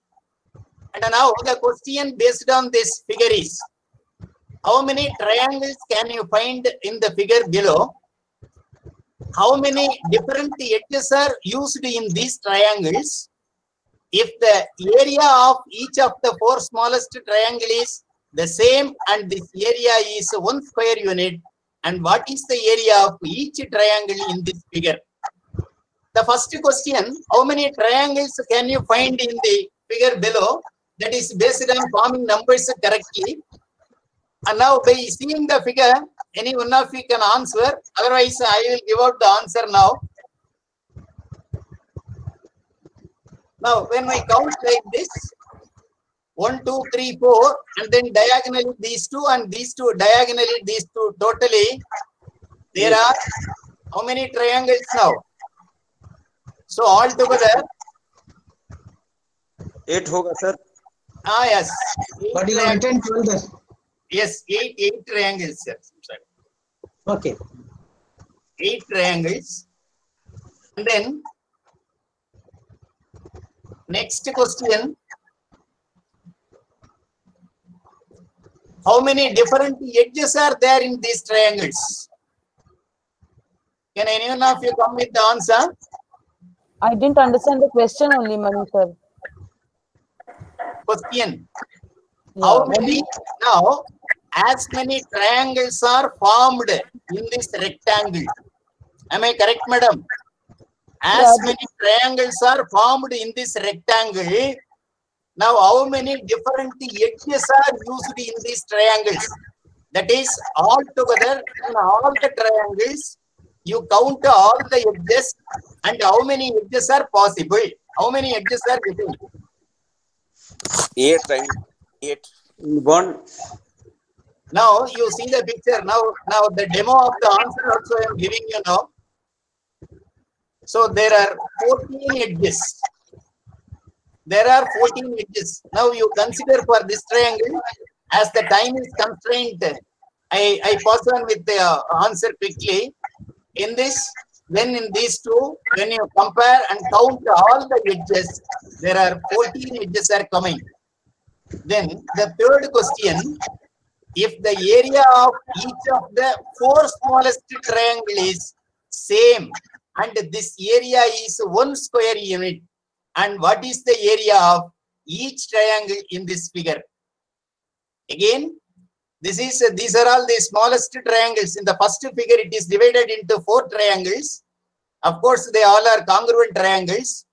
And now the question based on this figure is, how many triangles can you find in the figure below? How many different edges are used in these triangles? If the area of each of the four smallest triangle is the same and this area is 1 square unit, and what is the area of each triangle in this figure? The first question, how many triangles can you find in the figure below? That is based on forming numbers correctly. And now by seeing the figure, any one of you can answer. Otherwise, I will give out the answer now. Now, when we count like this, 1, 2, 3, 4, and then diagonally these two and these two, diagonally these two, totally, there are how many triangles now? So, all together, 8 होगा sir. Ah, yes. But you have written 12 there. Yes, 8 triangles, sir. Okay. 8 triangles. And then, next question. How many different edges are there in these triangles? Can anyone of you come with the answer? I didn't understand the question only, Manu sir. Question. How many now? As many triangles are formed in this rectangle. Am I correct, madam? As many triangles are formed in this rectangle. Now, how many different edges are used in these triangles? That is, all together in all the triangles, you count all the edges and how many edges are possible. How many edges are given? 8 triangles. 8. 1. Now you see the picture. Now the demo of the answer also I am giving you now. So there are 14 edges. There are 14 edges. Now you consider for this triangle, as the time is constrained, I pass on with the answer quickly. In this, when in these two, when you compare and count all the edges, there are 14 edges are coming. Then the third question, if the area of each of the four smallest triangle is same and this area is 1 square unit, and what is the area of each triangle in this figure? Again, these are all the smallest triangles. In the first figure, it is divided into 4 triangles. Of course, they all are congruent triangles.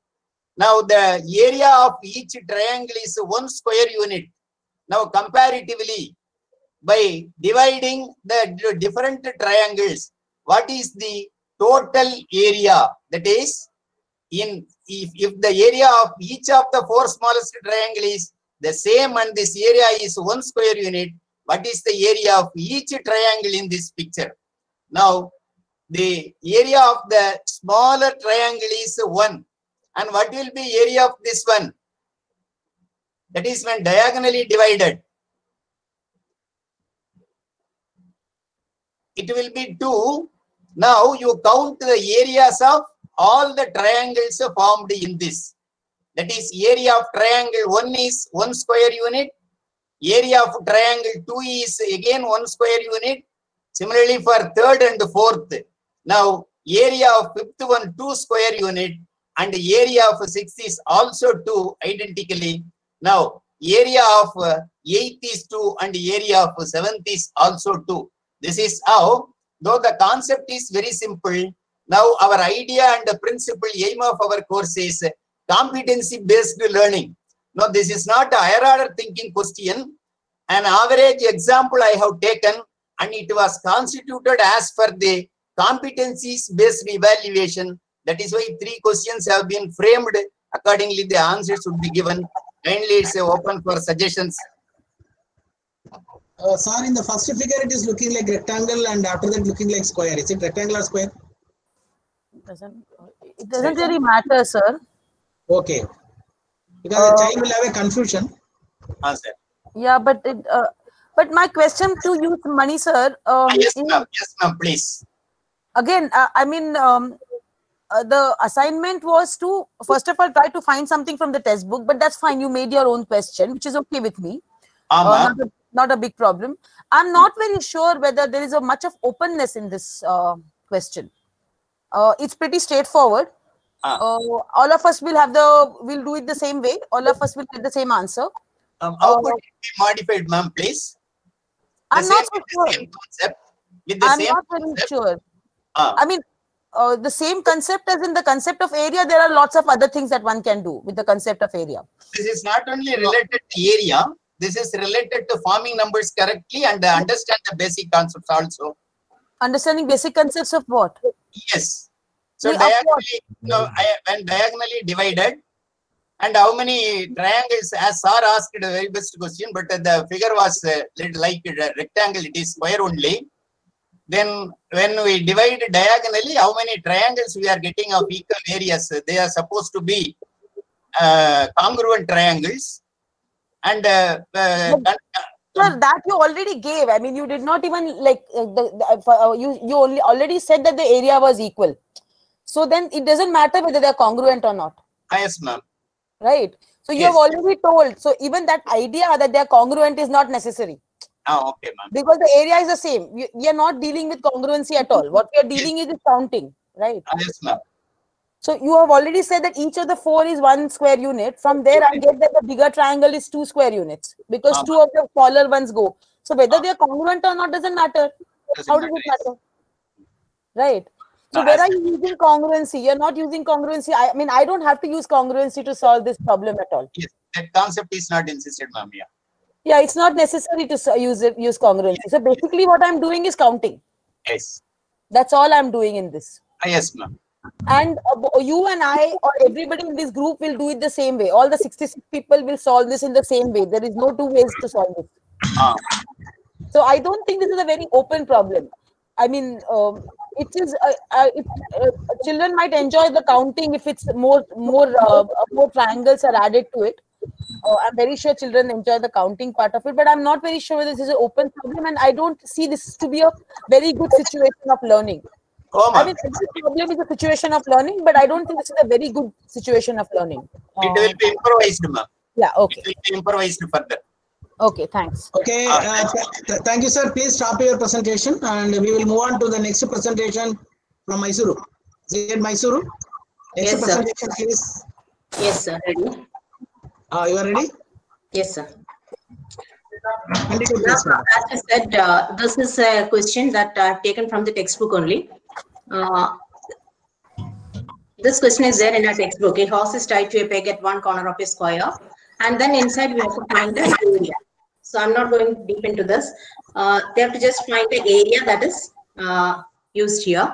Now, the area of each triangle is 1 square unit. Now, comparatively, by dividing the different triangles, what is the total area? That is, if the area of each of the 4 smallest triangle is the same and this area is 1 square unit, what is the area of each triangle in this picture? Now, the area of the smaller triangle is 1. And what will be area of this one? That is when diagonally divided. It will be 2. Now you count the areas of all the triangles formed in this. That is, area of triangle 1 is 1 square unit. Area of triangle 2 is again 1 square unit. Similarly for third and fourth. Now area of fifth one 2 square unit. And area of 6th is also 2 identically. Now area of 8th is 2 and area of 7th is also 2. This is how, though the concept is very simple, now our idea and the principal aim of our course is competency based learning. Now this is not a higher order thinking question. An average example I have taken and it was constituted as per the competencies based evaluation. That is why 3 questions have been framed. Accordingly, the answers should be given. Kindly, it's open for suggestions. Sir, in the first figure, it is looking like rectangle, and after that, looking like square. Is it rectangle or square? It doesn't really matter, sir. Okay. Because the child will have a confusion. Answer. Yeah, but but my question to you, Mani sir. Yes, ma'am. Yes, ma'am. Please. Again, I mean, the assignment was to first of all try to find something from the textbook, but that's fine. You made your own question, which is okay with me. Not a big problem. I'm not very sure whether there is a much of openness in this question. It's pretty straightforward. All of us will do it the same way. All of us will get the same answer. How could it be modified, ma'am, please? I'm not so sure. I'm not very sure. I mean, the same concept as in the concept of area, there are lots of other things that one can do with the concept of area. This is not only related to area, this is related to forming numbers correctly and understand the basic concepts also. Understanding basic concepts of what? Yes. So diagonally, when diagonally divided, and how many triangles, as sir asked the very best question, but the figure was like a rectangle, it is square only. Then when we divide diagonally, how many triangles we are getting of equal areas? They are supposed to be congruent triangles. And sir, that you already gave. I mean, you did not even like you already said that the area was equal. So then it doesn't matter whether they are congruent or not. Yes, ma'am. Right. So you have already told. So even that idea that they are congruent is not necessary. Oh, okay, ma'am. Because the area is the same. We are not dealing with congruency at all. What we are dealing is counting, right? Yes, ma'am. So you have already said that each of the 4 is 1 square unit. From there, I get that the bigger triangle is 2 square units because 2 of the smaller ones go. So whether they are congruent or not doesn't matter. How does it matter? Right. So where are you using congruency? You're not using congruency. I mean, I don't have to use congruency to solve this problem at all. Yes, that concept is not insisted, ma'am. Yeah. Yeah, it's not necessary to use congruency. So basically what I'm doing is counting. Yes. That's all I'm doing in this. Yes, ma'am. And you and I or everybody in this group will do it the same way. All the 66 people will solve this in the same way. There is no 2 ways to solve it. So I don't think this is a very open problem. I mean, it is. Children might enjoy the counting if it's more triangles are added to it. I'm very sure children enjoy the counting part of it, but I'm not very sure whether this is an open problem, and I don't see this to be a very good situation of learning. I mean, every problem is a situation of learning, but I don't think this is a very good situation of learning. It will be improvised, ma'am. Yeah, okay. It will be improvised further. Okay, thanks. Okay, thank you, sir. Please stop your presentation, and we will move on to the next presentation from Mysuru. Is it Mysuru? Next Yes, presentation, please. Yes, sir. Ready? You are ready? Yes, sir. Continue, please, Now, as I said, this is a question that I've taken from the textbook only. This question is there in our textbook. A horse is tied to a peg at one corner of a square, and then inside we have to find the area. So I'm not going deep into this. They have to just find the area that is used here.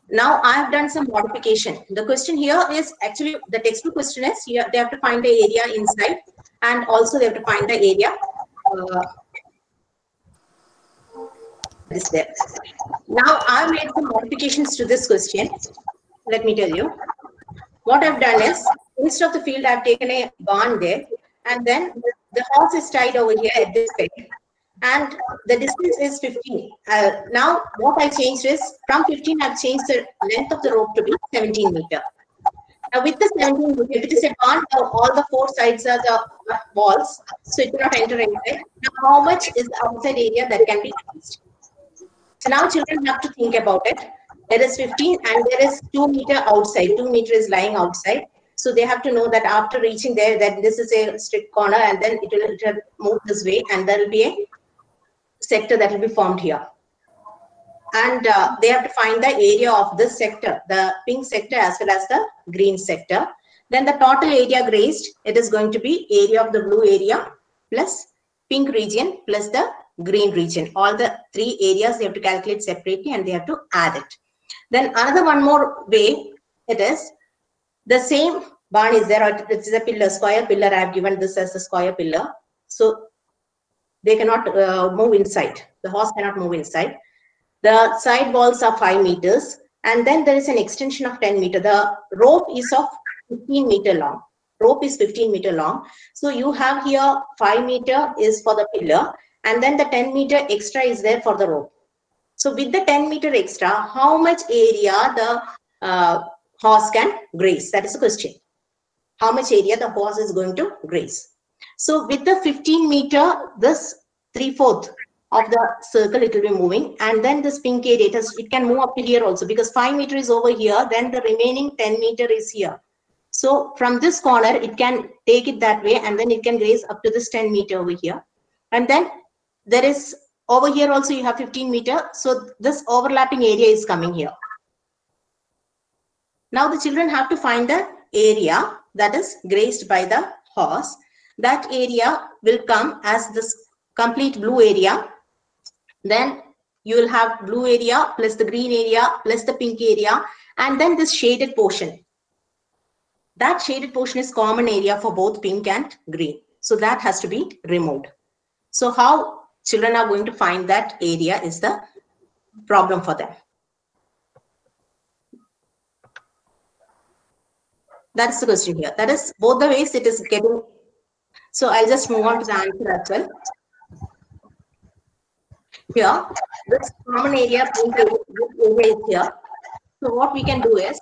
Now I have done some modification. The question here is actually the textbook question is here they have to find the area inside, and also they have to find the area is there. Now I made some modifications to this question. Let me tell you. What I've done is instead of the field, I've taken a barn there, and then the horse is tied over here at this peg, and the distance is 15. Now what I changed is from 15, I've changed the length of the rope to be 17 meter. Now with the 17 meter, if it is a barn, all the 4 sides are the walls, so it cannot enter inside. Now how much is the outside area that can be used? So now children have to think about it. There is 15 and there is 2 meter outside. 2 meter is lying outside. So they have to know that after reaching there, that this is a strict corner, and then it will move this way, and there will be a sector that will be formed here. And they have to find the area of this sector, the pink sector as well as the green sector. Then the total area grazed, it is going to be area of the blue area plus pink region plus the green region. All the 3 areas they have to calculate separately, and they have to add it. Then another one more way, it is the same barn is there, or it is a pillar, square pillar. I have given this as a square pillar. So they cannot move inside. The horse cannot move inside. The side walls are 5 meters. And then there is an extension of 10 meter. The rope is of 15 meter long. rope is 15 meter long. So you have here 5 meter is for the pillar, and then the 10 meter extra is there for the rope. So with the 10 meter extra, how much area the horse can graze? That is the question. How much area the horse is going to graze? So with the 15 meter, this 3/4 of the circle, it will be moving, and then this pink area, it can move up to here also, because 5 meter is over here, then the remaining 10 meter is here. So from this corner, it can take it that way, and then it can graze up to this 10 meter over here. And then there is over here also you have 15 meter. So this overlapping area is coming here. Now the children have to find the area that is grazed by the horse. That area will come as this complete blue area. Then you will have blue area plus the green area plus the pink area, and then this shaded portion. That shaded portion is common area for both pink and green. So that has to be removed. So how children are going to find that area is the problem for them. That's the question here. That is both the ways it is getting. So I'll just move on to the answer as well. Here, this common area, pink area is here. So what we can do is,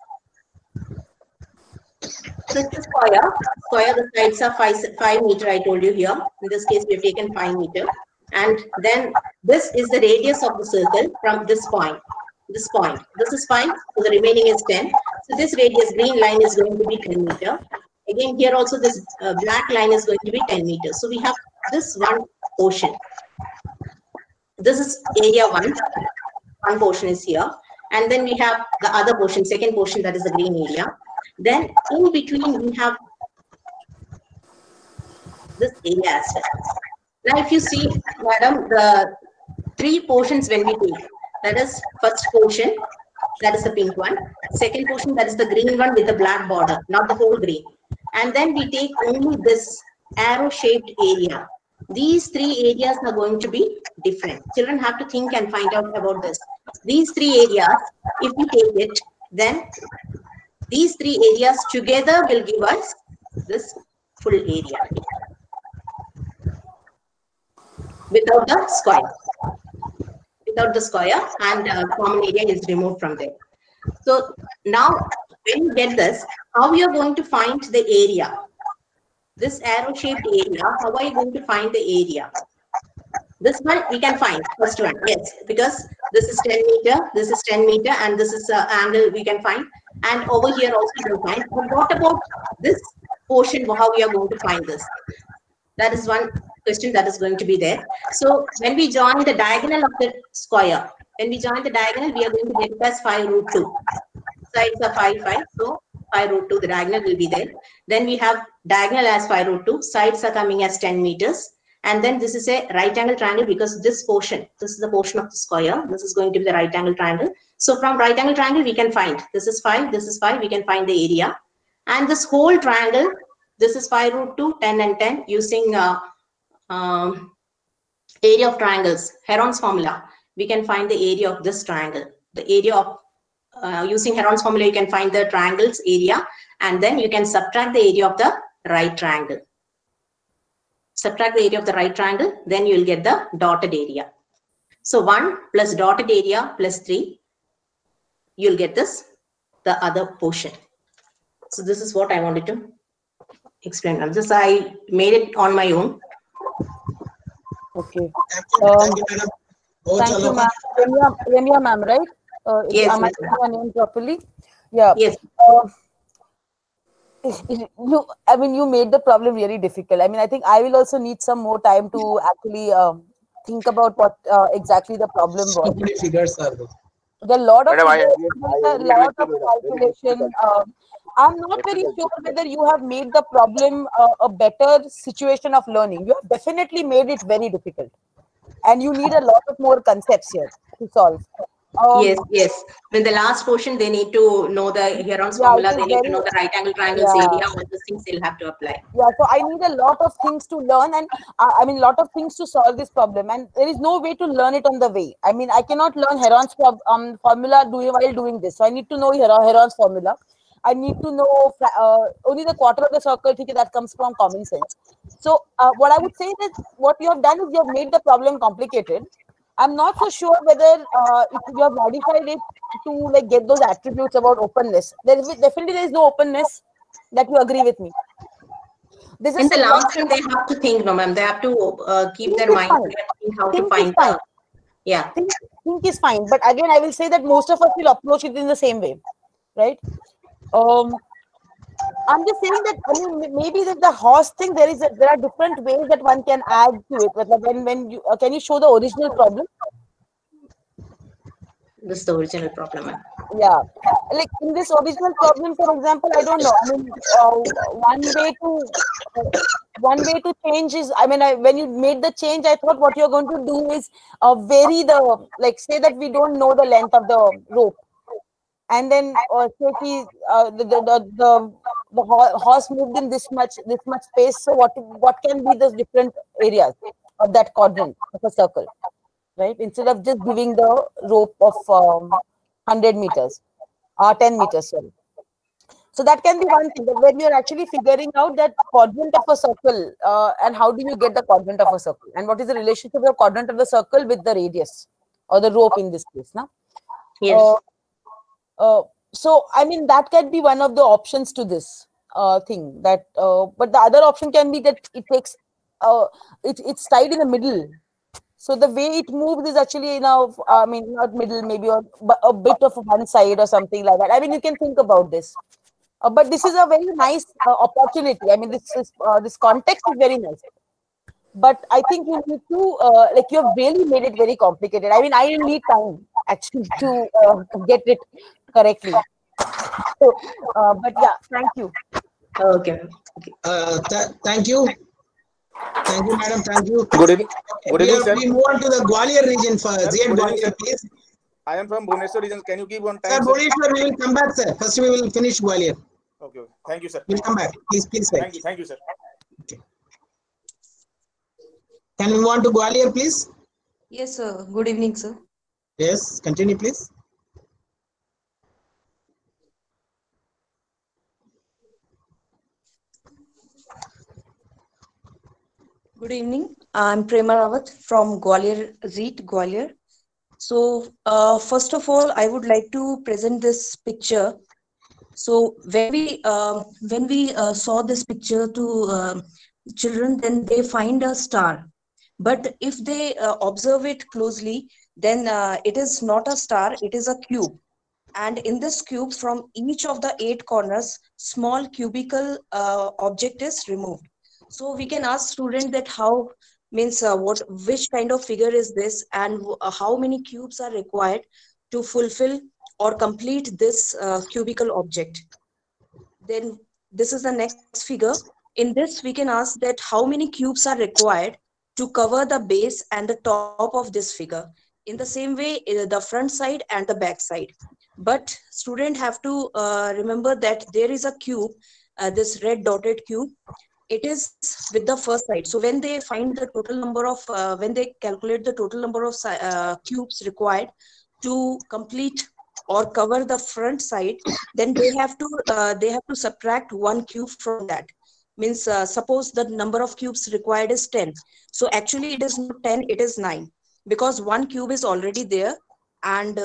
this is square, the sides are 5 meter, I told you here. In this case, we have taken 5 meter. And then this is the radius of the circle from this point. This is 5, so the remaining is 10. So this radius, green line, is going to be 10 meter. Again, here also this black line is going to be 10 meters. So we have this one portion. This is area 1. One portion is here. And then we have the other portion, second portion, that is the green area. Then in between we have this area as well. Now if you see, madam, the 3 portions when we take, that is first portion, that is the pink one. Second portion, that is the green one with the black border, not the whole green. And then we take only this arrow-shaped area. These 3 areas are going to be different. Children have to think and find out about this. These 3 areas, if we take it, then these 3 areas together will give us this full area without the square. Without the square, and common area is removed from there. So now when you get this, how you are going to find the area? This arrow-shaped area, how are you going to find the area? This one we can find, first one, yes, because this is 10 meter, this is 10 meter, and this is an angle we can find. And over here also you can find. But what about this portion, how we are going to find this? That is one question that is going to be there. So when we join the diagonal of the square, we are going to get it as 5√2. Sides are 5, so 5√2, the diagonal will be there. Then we have diagonal as 5√2, sides are coming as 10 meters. And then this is a right angle triangle, because this portion, this is the portion of the square. This is going to be the right angle triangle. So from right angle triangle, we can find, this is 5, we can find the area. And this whole triangle, this is 5√2, 10 and 10, using area of triangles, Heron's formula. We can find the area of this triangle. The area of, using Heron's formula, you can find the triangle's area, and then you can subtract the area of the right triangle. Subtract the area of the right triangle, then you will get the dotted area. So 1 plus dotted area plus 3, you will get this, the other portion. So this is what I wanted to explain. I made it on my own. Okay. Thank you, ma'am. Remia ma'am, right? Yes. Am I saying your name properly? Yeah. Yes. You made the problem really difficult. I think I will also need some more time to actually think about what exactly the problem was. How many figures are there? There are a lot of Madam, calculation. I'm not very sure whether you have made the problem a better situation of learning. You have definitely made it very difficult, and you need a lot of more concepts here to solve. Yes. In the last portion, they need to know the Heron's formula. They need to know the right angle triangles area. All those things they'll have to apply. Yeah, so I need a lot of things to learn, and a lot of things to solve this problem. And there is no way to learn it on the way. I cannot learn Heron's formula while doing this. So I need to know Heron's formula. I need to know only the quarter of the circle. That comes from common sense. So what I would say is what you have done is you have made the problem complicated. I'm not so sure whether if you have modified it to like get those attributes about openness. Definitely there is no openness. That you agree with me. This in the last one, they have to think, no, ma'am. They have to keep their mind how to find the. Yeah. Think is fine, but again, I will say that most of us will approach it in the same way, right? I'm just saying that I mean maybe that the horse thing there are different ways that one can add to it. But when you can you show the original problem? This is the original problem. Yeah, like in this original problem, for example, I don't know. I mean, one way to change is, I mean, when you made the change, I thought what you're going to do is vary the, like, say that we don't know the length of the rope, and then say the horse moved in this much space. So what can be the different areas of that quadrant of a circle? Right, instead of just giving the rope of 100 meters or 10 meters, sorry. So that can be one thing, that when you're actually figuring out that quadrant of a circle and how do you get the quadrant of a circle and what is the relationship of the quadrant of the circle with the radius or the rope in this case, now? Yes. So I mean that can be one of the options to this thing. That but the other option can be that it takes it's tied in the middle. So the way it moves is actually now, I mean, not middle, maybe a bit of one side or something like that. I mean, you can think about this. But this is a very nice opportunity. I mean, this context is very nice. But I think you need to, like, you have really made it very complicated. I mean, I didn't need time actually to get it correctly. So, but yeah, thank you. Okay. Thank you. Thank you, madam. Thank you. Good evening. Good evening, sir. We move on to the Gwalior region first. Gwalior, please. I am from Bhubaneswar region. Can you give one time? Sir, Bhubaneswar, we will come back, sir. First, we will finish Gwalior. Okay. Thank you, sir. We'll come back. Please wait. Thank you, sir. Okay. Can we move on to Gwalior, please? Yes, sir. Good evening, sir. Yes, continue, please. Good evening. I'm Prema Rawat from Gwalior, REIT, Gwalior. So, first of all, I would like to present this picture. So, when we saw this picture to children, then they find a star. But if they observe it closely, then it is not a star, it is a cube. And in this cube, from each of the 8 corners, small cubical object is removed. So we can ask student that how means which kind of figure is this and how many cubes are required to fulfill or complete this cubical object. Then this is the next figure. In this we can ask that how many cubes are required to cover the base and the top of this figure. In the same way, the front side and the back side. But student have to remember that there is a cube, this red dotted cube. It is with the first side. So when they find the total number of, when they calculate the total number of cubes required to complete or cover the front side, then they have to subtract 1 cube from that. Means suppose the number of cubes required is 10. So actually it is not 10, it is 9 because 1 cube is already there. And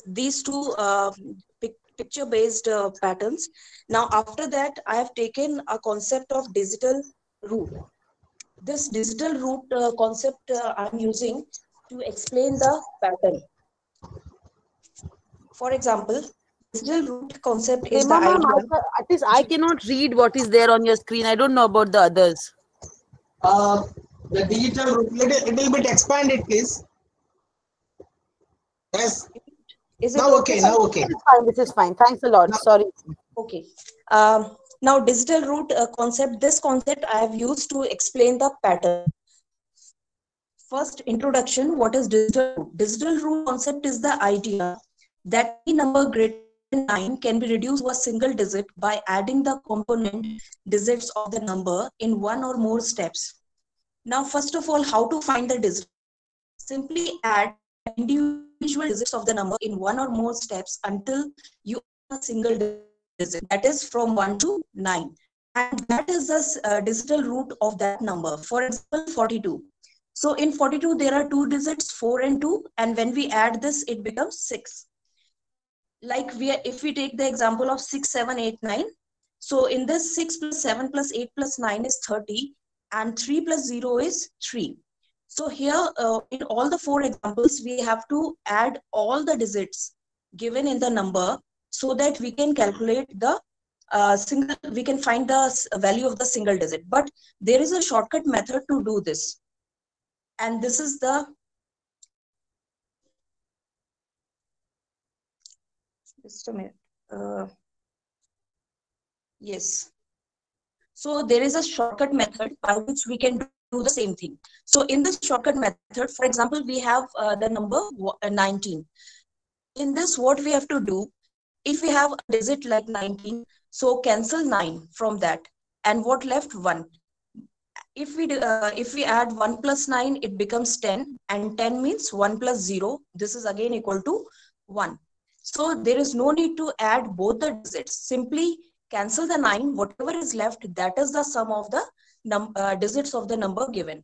these two picture based patterns. Now after that, I have taken a concept of digital root. This digital root concept I'm using to explain the pattern. For example, digital root concept is the idea. At least I cannot read what is there on your screen. I don't know about the others. The digital root, little bit expand it, please. Yes. Is it now okay? Now okay. This is fine. Thanks a lot. Sorry. Okay. Now digital root concept. This concept I have used to explain the pattern. First introduction. What is digital root? Digital root concept is the idea that any number greater than 9 can be reduced to a single digit by adding the component digits of the number in 1 or more steps. Now, first of all, how to find the digit? Simply add individual digits of the number in 1 or more steps until you a single digit, that is from 1 to 9. And that is the digital root of that number. For example, 42. So in 42, there are two digits, 4 and 2. And when we add this, it becomes 6. Like if we take the example of 6, 7, 8, 9. So in this 6 plus 7 plus 8 plus 9 is 30. And 3 plus 0 is 3. So here in all the 4 examples, we have to add all the digits given in the number so that we can calculate the we can find the value of the single digit. But there is a shortcut method to do this. And this is the just a minute. Yes. So there is a shortcut method by which we can do the same thing. So in this shortcut method, for example, we have the number 19. In this, what we have to do, if we have a digit like 19, so cancel 9 from that, and what left? 1. If we add 1 plus 9, it becomes 10, and 10 means 1 plus 0. This is again equal to 1. So there is no need to add both the digits. Simply cancel the 9, whatever is left, that is the sum of the digits of the number given.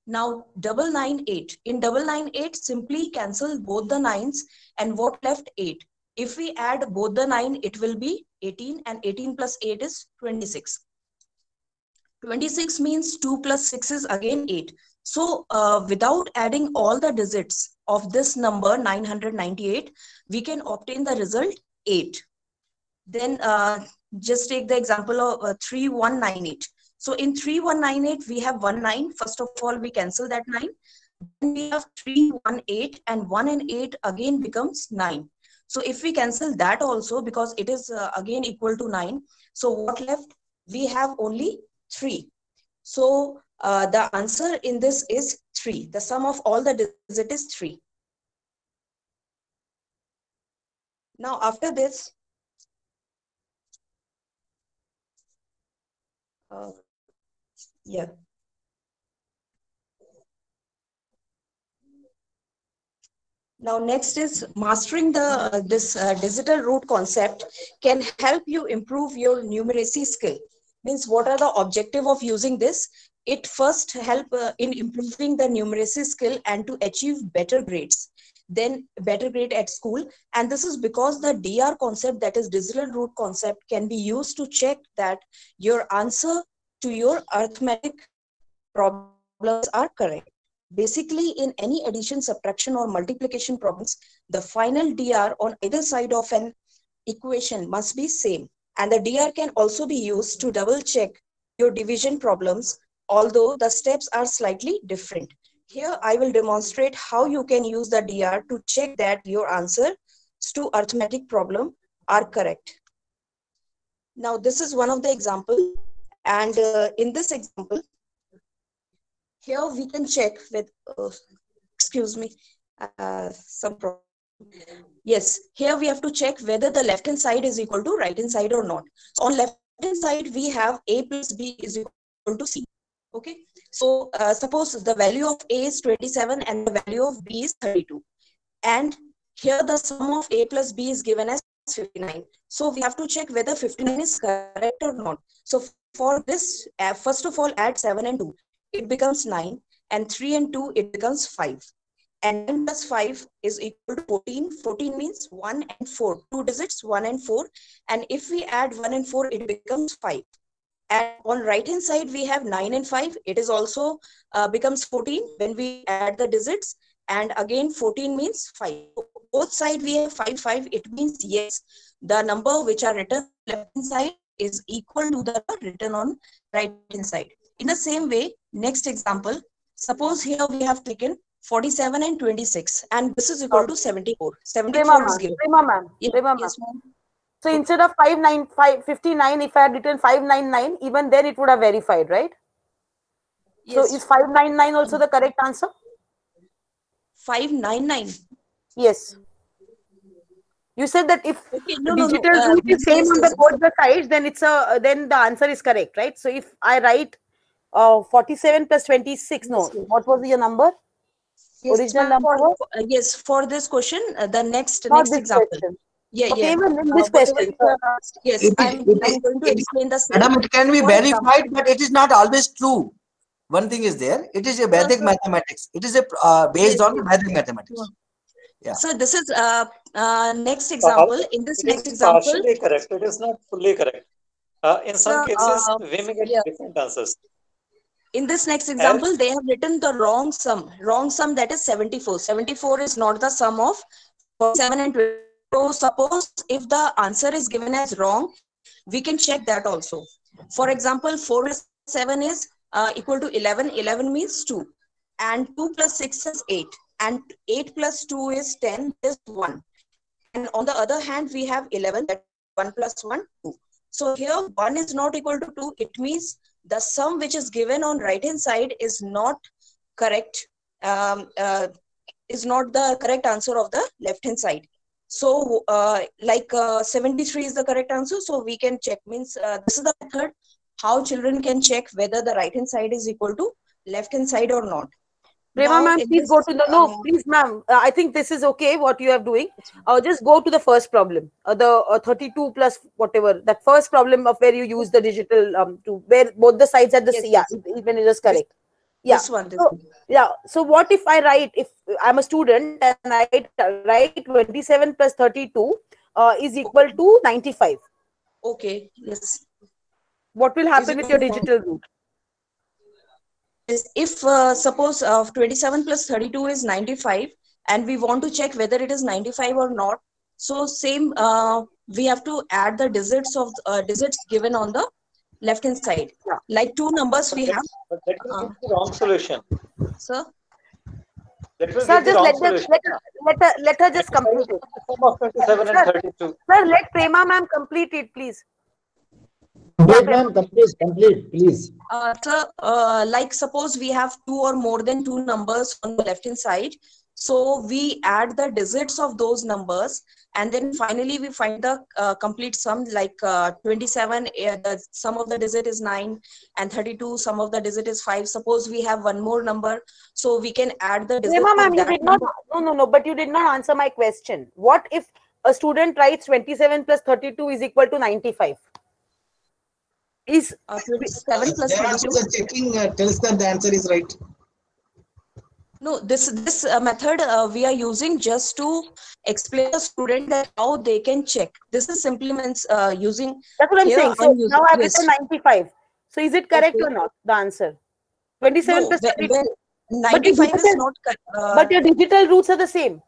Now 998. In 998, simply cancel both the 9s, and what left? 8. If we add both the 9, it will be 18, and 18 plus 8 is 26. 26 means 2 plus 6 is again 8. So without adding all the digits of this number 998, we can obtain the result 8. Then just take the example of 3198. So in 3198, we have 1 9. First of all, we cancel that 9. Then we have 3, 1, 8, and 1 and 8 again becomes 9. So if we cancel that also, because it is again equal to 9, so what left? We have only 3. So the answer in this is 3. The sum of all the digits is 3. Now after this, yeah. Now next is mastering this digital root concept can help you improve your numeracy skill. Means what are the objective of using this? It first help in improving the numeracy skill and to achieve better grades. Then better grade at school. And this is because the DR concept, that is digital root concept, can be used to check that your answer to your arithmetic problems are correct. Basically, in any addition, subtraction, or multiplication problems, the final DR on either side of an equation must be same. And the DR can also be used to double check your division problems, although the steps are slightly different. Here, I will demonstrate how you can use the DR to check that your answers to arithmetic problem are correct. Now, this is one of the examples. And in this example, here we can check with, excuse me, some problem. Yes, here we have to check whether the left hand side is equal to right hand side or not. So on left hand side, we have A plus B is equal to C. Okay, so suppose the value of A is 27 and the value of B is 32. And here the sum of A plus B is given as 59. So we have to check whether 59 is correct or not. So for this, first of all, add 7 and 2. It becomes 9, and 3 and 2, it becomes 5. And 9 plus 5 is equal to 14. 14 means 1 and 4. 2 digits, 1 and 4. And if we add 1 and 4, it becomes 5. And on right hand side, we have 9 and 5. It is also becomes 14 when we add the digits. And again, 14 means 5. Both sides we have 5, 5. It means yes, the number which are written left hand side is equal to the written on right hand side. In the same way, next example, suppose here we have taken 47 and 26, and this is equal to 74. 74 is given. Yes, so instead of 59, if I had written 599, even then it would have verified, right? Yes. So is 599 also the correct answer? 599? Yes. You said that if digital root is same on the both the sides, then it's then the answer is correct, right? So if I write 47 plus 26, no, what was your number? Yes, original number? Yes, for this question, the next example. Question. Yeah, Okay, yeah. even in this question. Yes, I'm going to explain the same. Madam, it can be For verified, example, but it is not always true. One thing is there. It is a Vedic sir. mathematics. It is a based Yes, on yes. Vedic mathematics. No. Yeah. So this is next example. In this It next is example, partially correct. It is not fully correct. In some sir, cases, we may get yeah. different answers. In this next example, they have written the wrong sum. Wrong sum, that is 74. 74 is not the sum of 47 and 20. So suppose if the answer is given as wrong, we can check that also. For example, 4 plus 7 is equal to 11. 11 means 2. And 2 plus 6 is 8. And 8 plus 2 is 10, is 1. And on the other hand, we have 11, that 1 plus 1, 2. So here 1 is not equal to 2. It means the sum which is given on right hand side is not correct, is not the correct answer of the left hand side. So 73 is the correct answer. So we can check, means this is the method how children can check whether the right hand side is equal to left hand side or not. Prema ma'am, please go to the, no, please ma'am, I think this is okay what you are doing. Just go to the first problem, the 32 plus whatever, that first problem of where you use the digital, to where both the sides at the C, yeah, even it is correct. Yeah. This one. So, yeah. So what if I write, if I'm a student and I write 27 plus 32 is equal to 95. Okay, yes. What will happen with your digital root? If suppose 27 plus 32 is 95 and we want to check whether it is 95 or not, so same we have to add the digits of digits given on the left hand side. Yeah. Like two numbers we have. But that will give the wrong solution. Sir? That will Sir, give the just wrong let solution. let her just complete it. Sum of 27 and 32. Sir, let Prema ma'am complete it, please. Complete, ma'am, complete, please. Sir, like suppose we have two or more than two numbers on the left hand side. So we add the digits of those numbers and then finally we find the complete sum, like 27, the sum of the digit is 9 and 32, sum of the digit is 5. Suppose we have one more number, so we can add the digit. Prema ma'am, you did not, no, but you did not answer my question. What if a student writes 27 plus 32 is equal to 95? Is 27 plus There also 32? the checking tells that the answer is right. No, this method we are using just to explain to the student that how they can check. This is simply means using. That's what I'm saying. So now I've yes. written 95. So is it correct or not? The answer 27 No, plus 32. 95 is not correct. But your digital roots are the same.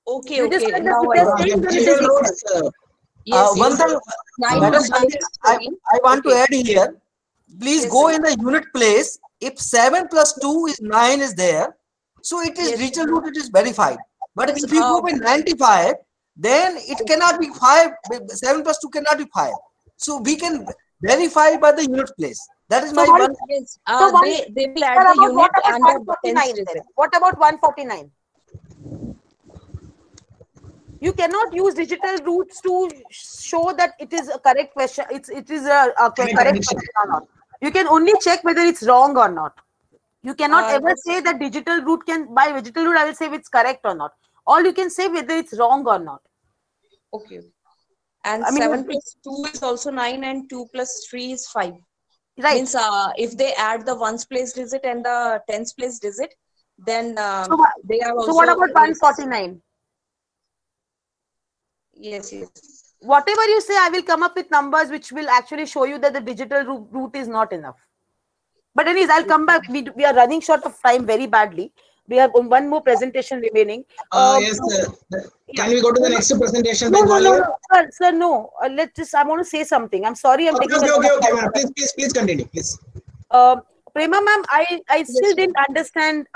Okay, You just okay. said Now that it is Yes, One yes. thing, Nine Madam, plus I want to add here. Please go in the unit place. If 7 plus 2 is 9 is there, so it is digital root, it is verified. But if you go with 95, then it cannot be 5. 7 plus 2 cannot be 5. So we can verify by the unit place. That is my one. Yes. So They will add the unit and the tens digit. What about 149? You cannot use digital roots to show that it is a correct question. It is a correct question or not. You can only check whether it's wrong or not. You cannot ever say that digital root can, by digital root I will say if it's correct or not. All you can say whether it's wrong or not. Okay. And I mean, 7 plus 2 is also 9 and 2 plus 3 is 5. Right. Means if they add the ones place digit and the tens place digit, then they are also. So what about 149? Yes, yes. Whatever you say, I will come up with numbers which will actually show you that the digital root is not enough. But anyways, I'll come back. We are running short of time very badly. We have one more presentation remaining. Yes, can we go to the next presentation? No, sir, no. Let's just, I want to say something. I'm sorry. I'm taking Okay, ma'am. Please continue, please. Prema ma'am, I still didn't understand,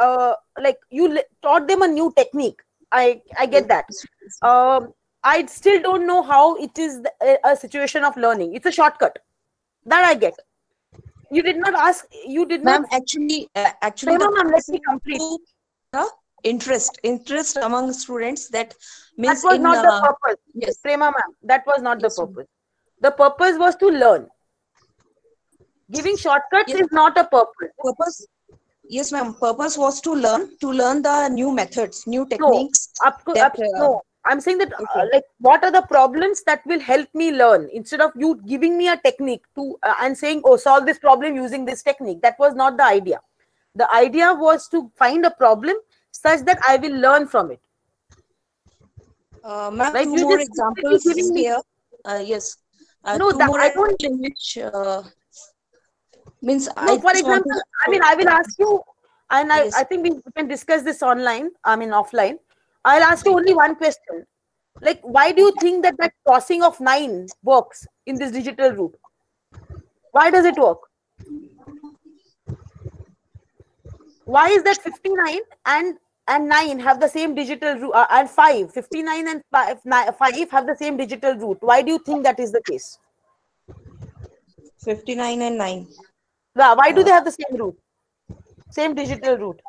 like you taught them a new technique. I get that. I still don't know how it is a situation of learning. It's a shortcut. That I get. You did not ask. You did not. Actually, Prema ma'am, let me complete. Interest among students. That means that was not the purpose. Yes, Prema ma'am, that was not the purpose. The purpose was to learn. Giving shortcuts is not a purpose. Yes, ma'am. Purpose was to learn the new methods, new techniques. I'm saying that like what are the problems that will help me learn, instead of you giving me a technique to and saying, oh, solve this problem using this technique. That was not the idea. The idea was to find a problem such that I will learn from it. Ma'am, Right? two more examples here. Yes. No, two that more I don't. in which means No, for example, I mean, I will ask you, and I think we can discuss this online. I mean, offline. I'll ask you only one question. Like, why do you think that that crossing of 9 works in this digital route? Why does it work? Why is that 59 and 9 have the same digital route, and 5, 59 and 5 have the same digital route? Why do you think that is the case? 59 and 9. Yeah, why do they have the same route? Same digital route?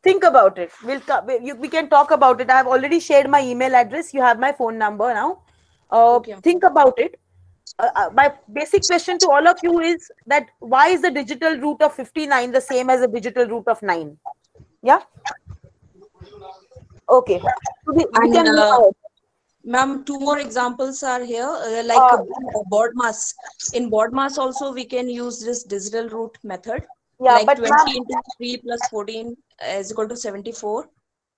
Think about it. We can talk about it. I have already shared my email address. You have my phone number now. Think about it. My basic question to all of you is that why is the digital route of 59 the same as the digital route of 9? Yeah. Okay. Ma'am, two more examples are here, like BODMAS. In BODMAS also we can use this digital route method. Yeah, like but 20 into 3 plus 14 is equal to 74.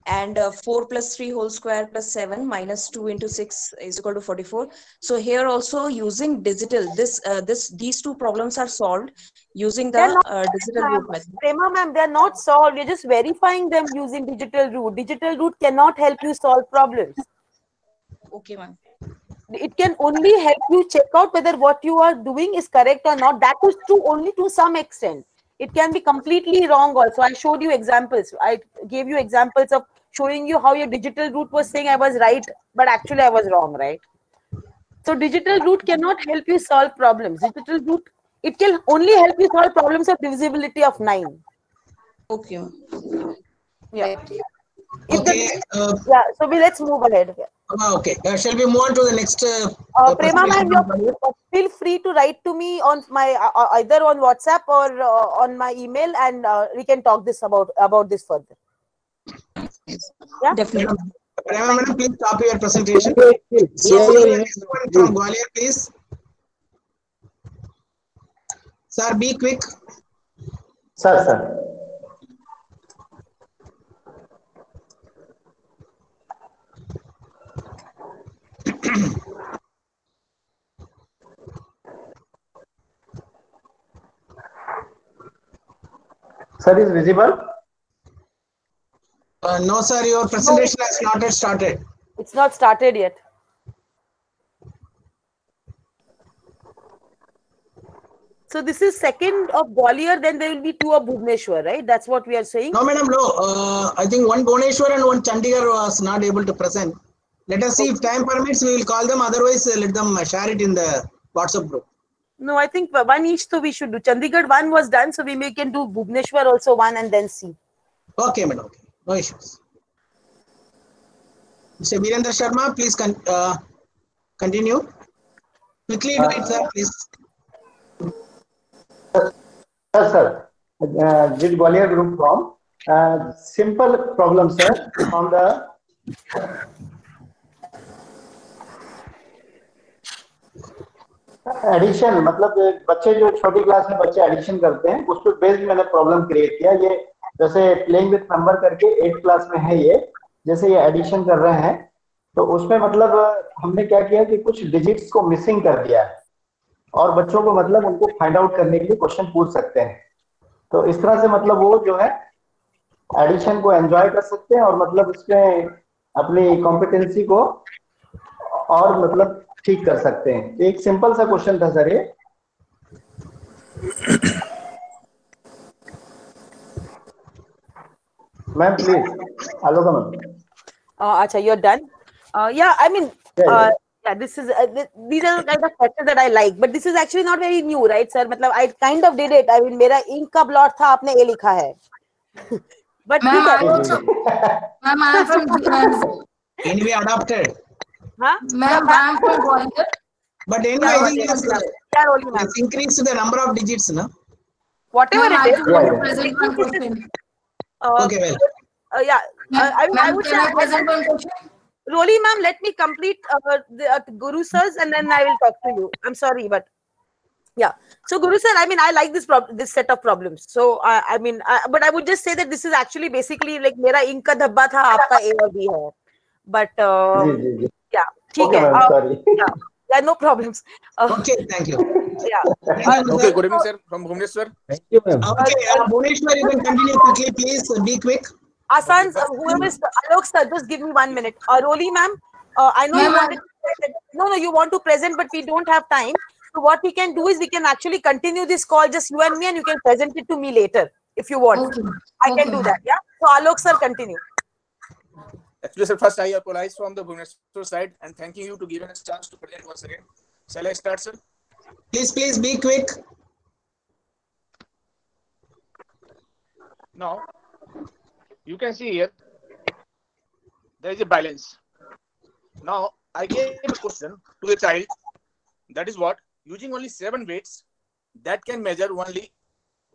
And 4 plus 3 whole square plus 7 minus 2 into 6 is equal to 44. So here also using digital, these two problems are solved using the digital route method. Prema ma'am, they are not solved. You're just verifying them using digital route. Digital route cannot help you solve problems. Okay, ma'am. It can only help you check out whether what you are doing is correct or not. That is true only to some extent. It can be completely wrong also. I showed you examples. I gave you examples of showing you how your digital route was saying I was right, but actually I was wrong, right? So digital route cannot help you solve problems. Digital route, it can only help you solve problems of divisibility of 9. Okay. Yeah. Okay. Yeah. So let's move ahead. Okay. Shall we move on to the next? Prema ma'am, feel free to write to me on my either on WhatsApp or on my email, and we can talk this about this further. Yeah, definitely. Prema madam, please stop your presentation. From Gwalior, please. Sir, be quick. Sir. Sir, is visible? No, sir. Your presentation has not yet started. It's not started yet. So this is second of Gwalior, then there will be 2 of Bhubaneswar, right? That's what we are saying. No, madam. No. I think one Bhubaneswar and one Chandigarh was not able to present. Let us see if time permits. We will call them. Otherwise, let them share it in the WhatsApp group. No, I think one each, so we should do. Chandigarh 1 was done, so we can do Bhubaneswar also 1 and then see. Okay, madam. Okay. No issues. Mr. Virendra Sharma, please continue. Quickly do it, sir, please. Sir. Did Gwalior group from simple problem, sir, on the addition, मतलब बच्चे जो छोटी class में बच्चे addition करते हैं उस पर बेस्ड मैंने प्रॉब्लम क्रिएट किया। ये जैसे प्लेइंग विथ नंबर करके 8th क्लास में है ये, जैसे ये एडिशन कर रहे हैं तो उसमें मतलब हमने क्या किया कि कुछ डिजिट्स को मिसिंग कर दिया है और बच्चों को मतलब उनको फाइंड आउट करने के लिए क्वेश्चन पूछ सकते हैं। तो इस तरह से मतलब वो जो है एडिशन को एंजॉय कर सकते हैं और मतलब इसमें अपनी कॉम्पिटेंसी को और मतलब ठीक कर सकते हैं। एक सिंपल सा क्वेश्चन था सर ये। Ma'am please Aloka ma'am. Acha, you're done. Yeah, I mean, yeah, this is these are the kind of questions that I like, but this is actually not very new, right, sir? मतलब I kind of did it. I mean, मेरा ink का blot था, आपने A लिखा है. But ma'am, I am from Can we adopted? Huh? Ma'am, I am from Gwalior. But anyway, I think it's increased the number of digits, no? Whatever Ma'am, it is. I want to present one question. Okay, well. Yeah, I would say. Can I present one question? Rolly, ma'am, let me complete the Guru sirs, and then I will talk to you. I'm sorry, but yeah. So Guru sir, I mean, I like this set of problems. So but I would just say that this is actually basically like मेरा ink का धब्बा था, आपका A और B है. But yeah, ठीक है. Sorry. Yeah, no problems. Okay, thank you. Yeah. Okay, good evening, sir. From Bhubaneswar. Thank you, ma'am. Okay, Bhubaneswar, you can continue quickly, please. Be quick. Asan, whoever is Alok sir, just give me 1 minute. Rolly ma'am, I know you wanted to present. No, you want to present, but we don't have time. So what we can do is we can actually continue this call, just you and me, and you can present it to me later if you want. Okay. I can do that. Yeah. So Alok sir, continue. Actually, sir, first I apologize from the Bhubaneswar side and thanking you to give us a chance to present once again. Shall I start, sir? Please be quick. Now, you can see here, there is a balance. Now, I gave a question to the child, that is what, using only 7 weights that can measure only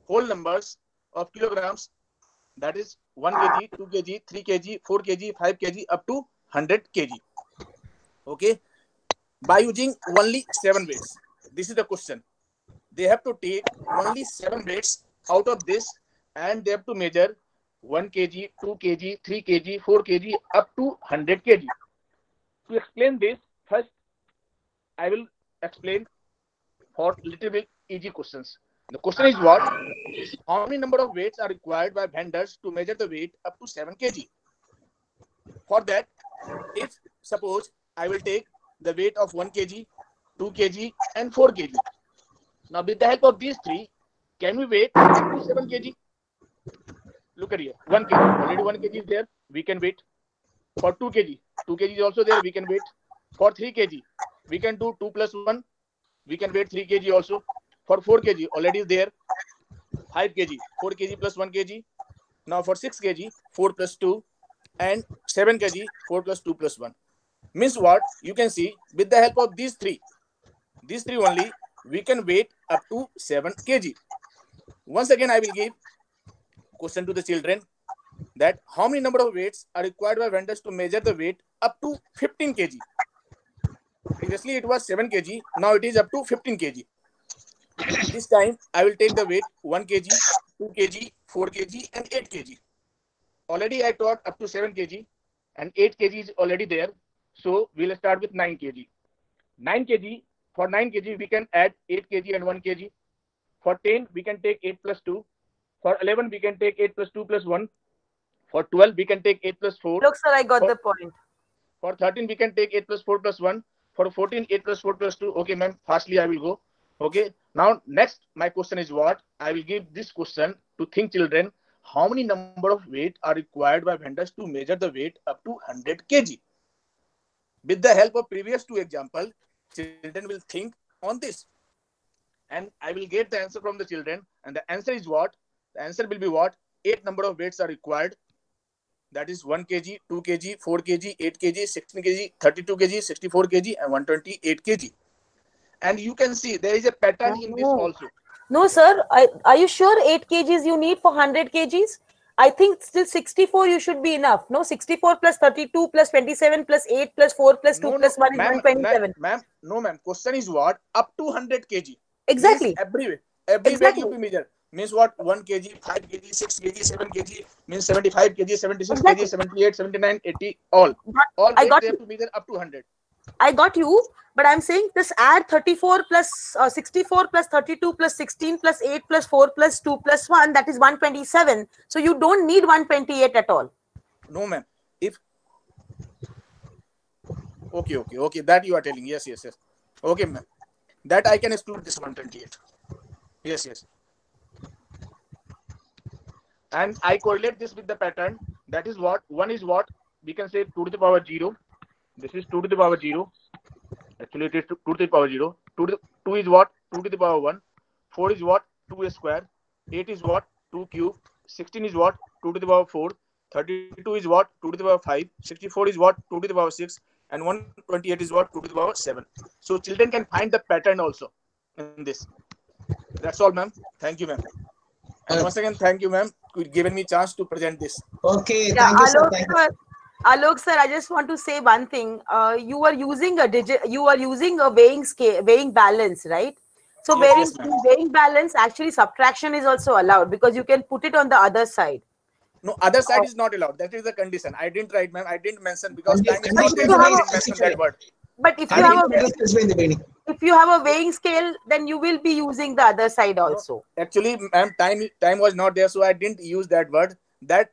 whole numbers of kilograms, that is 1 kg, 2 kg, 3 kg, 4 kg, 5 kg, up to 100 kg. Okay, by using only 7 weights. This is the question. They have to take only 7 weights out of this and they have to measure 1 kg, 2 kg, 3 kg, 4 kg, up to 100 kg. To explain this, first I will explain for little bit easy questions. The question is what? How many number of weights are required by vendors to measure the weight up to 7 kg? For that, if suppose I will take the weight of 1 kg, 2 kg and 4 kg. Now with the help of these 3, can we weight up to 7 kg? Look at here, 1 kg, already 1 kg is there, we can weight. For 2 kg, 2 kg is also there, we can weight. For 3 kg, we can do 2 plus 1, we can weight 3 kg also. For 4 kg, already is there, 5 kg, 4 kg plus 1 kg. Now for 6 kg, 4 plus 2 and 7 kg, 4 plus 2 plus 1. Means what? You can see with the help of these 3 only, we can weight up to 7 kg. Once again, I will give question to the children that how many number of weights are required by vendors to measure the weight up to 15 kg. Previously it was 7 kg, now it is up to 15 kg. This time I will take the weight 1 kg, 2 kg, 4 kg and 8 kg. Already I taught up to 7 kg and 8 kg is already there. So we'll start with 9 kg. 9 kg, for 9 kg we can add 8 kg and 1 kg. For 10 we can take 8 plus 2. For 11 we can take 8 plus 2 plus 1. For 12 we can take 8 plus 4. Look sir, I got the point. For 13 we can take 8 plus 4 plus 1. For 14, 8 plus 4 plus 2. Okay ma'am, fastly I will go. Okay, now next my question is what? I will give this question to think children. How many number of weight are required by vendors to measure the weight up to 100 kg? With the help of previous 2 examples, children will think on this. And I will get the answer from the children. And the answer is what? The answer will be what? 8 number of weights are required. That is 1 kg, 2 kg, 4 kg, 8 kg, 16 kg, 32 kg, 64 kg and 128 kg. And you can see there is a pattern in this also. No, sir. Are you sure 8 kgs you need for 100 kgs? I think still 64 you should be enough. No, 64 plus 32 plus 27 plus 8 plus 4 plus 2 plus 1 is 127. Ma'am, no ma'am. Question is what? Up to 100 kg. Exactly. Means every weight you measure. Means what? 1 kg, 5 kg, 6 kg, 7 kg, means 75 kg, 76 kg, 78, 79, 80, all. All weights they have to measure up to 100. I got you, but I'm saying this add 34 plus 64 plus 32 plus 16 plus 8 plus 4 plus 2 plus 1, that is 127. So you don't need 128 at all. No ma'am. If okay, that you are telling. Yes. Okay ma'am. That I can exclude this 128. Yes. And I correlate this with the pattern. That is what? 1 is what? We can say 2 to the power 0. This is 2 to the power 0. Actually, it is 2 to the power 0. 2 is what? 2 to the power 1. 4 is what? 2 square. 8 is what? 2 cube. 16 is what? 2 to the power 4. 32 is what? 2 to the power 5. 64 is what? 2 to the power 6. and 128 is what? 2 to the power 7. So children can find the pattern also in this. That's all, ma'am. Thank you, ma'am. And once again, thank you, ma'am, for giving me chance to present this. Okay, Yeah, thank you, sir. Alok, Thank you. sir, Alok sir, I just want to say one thing. You are using a weighing scale, weighing balance, right? So Yes, weighing balance, actually subtraction is also allowed because you can put it on the other side. No, other side is not allowed. That is the condition. I didn't write, ma'am. I didn't mention because time is not there. So I didn't mention that word. But if you have a weighing scale, then you will be using the other side also. Actually, ma'am, time was not there, so I didn't use that word. That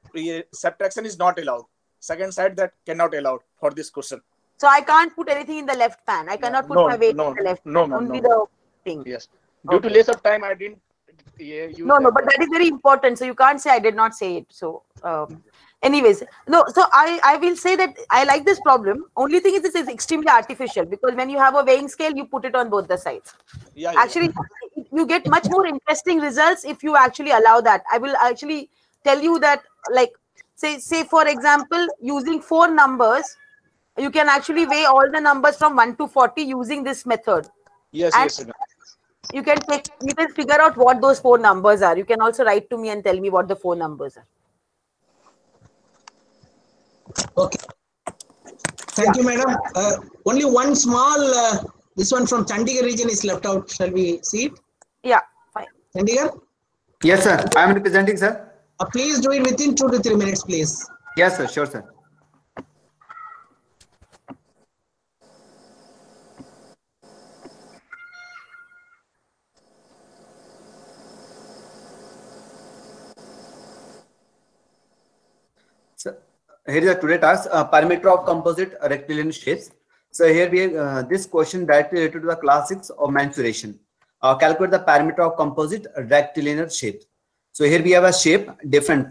subtraction is not allowed. Second side, that cannot allowed for this question. So I can't put anything in the left pan. I cannot put my weight in the left pan. Only the thing. Yes. Due to less of time, I didn't use No, but that is very important. So you can't say I did not say it. So anyways, no, so I will say that I like this problem. Only thing is this is extremely artificial because when you have a weighing scale, you put it on both the sides. Yeah, actually, you get much more interesting results if you actually allow that. I will actually tell you that, like, say for example, using 4 numbers, you can actually weigh all the numbers from 1 to 40 using this method. Yes, and yes. you can figure out what those 4 numbers are. You can also write to me and tell me what the 4 numbers are. Okay. Thank you, madam. Only one small, this one from Chandigarh region is left out. Shall we see it? Yeah, fine. Chandigarh? Yes, sir. I am representing, sir. Please do it within 2 to 3 minutes, please. Yes, sir. Sure, sir. So here is a today task, parameter of composite rectilinear shapes. So here we this question directly related to the class 6 of mensuration. Calculate the parameter of composite rectilinear shape. So here we have a shape different.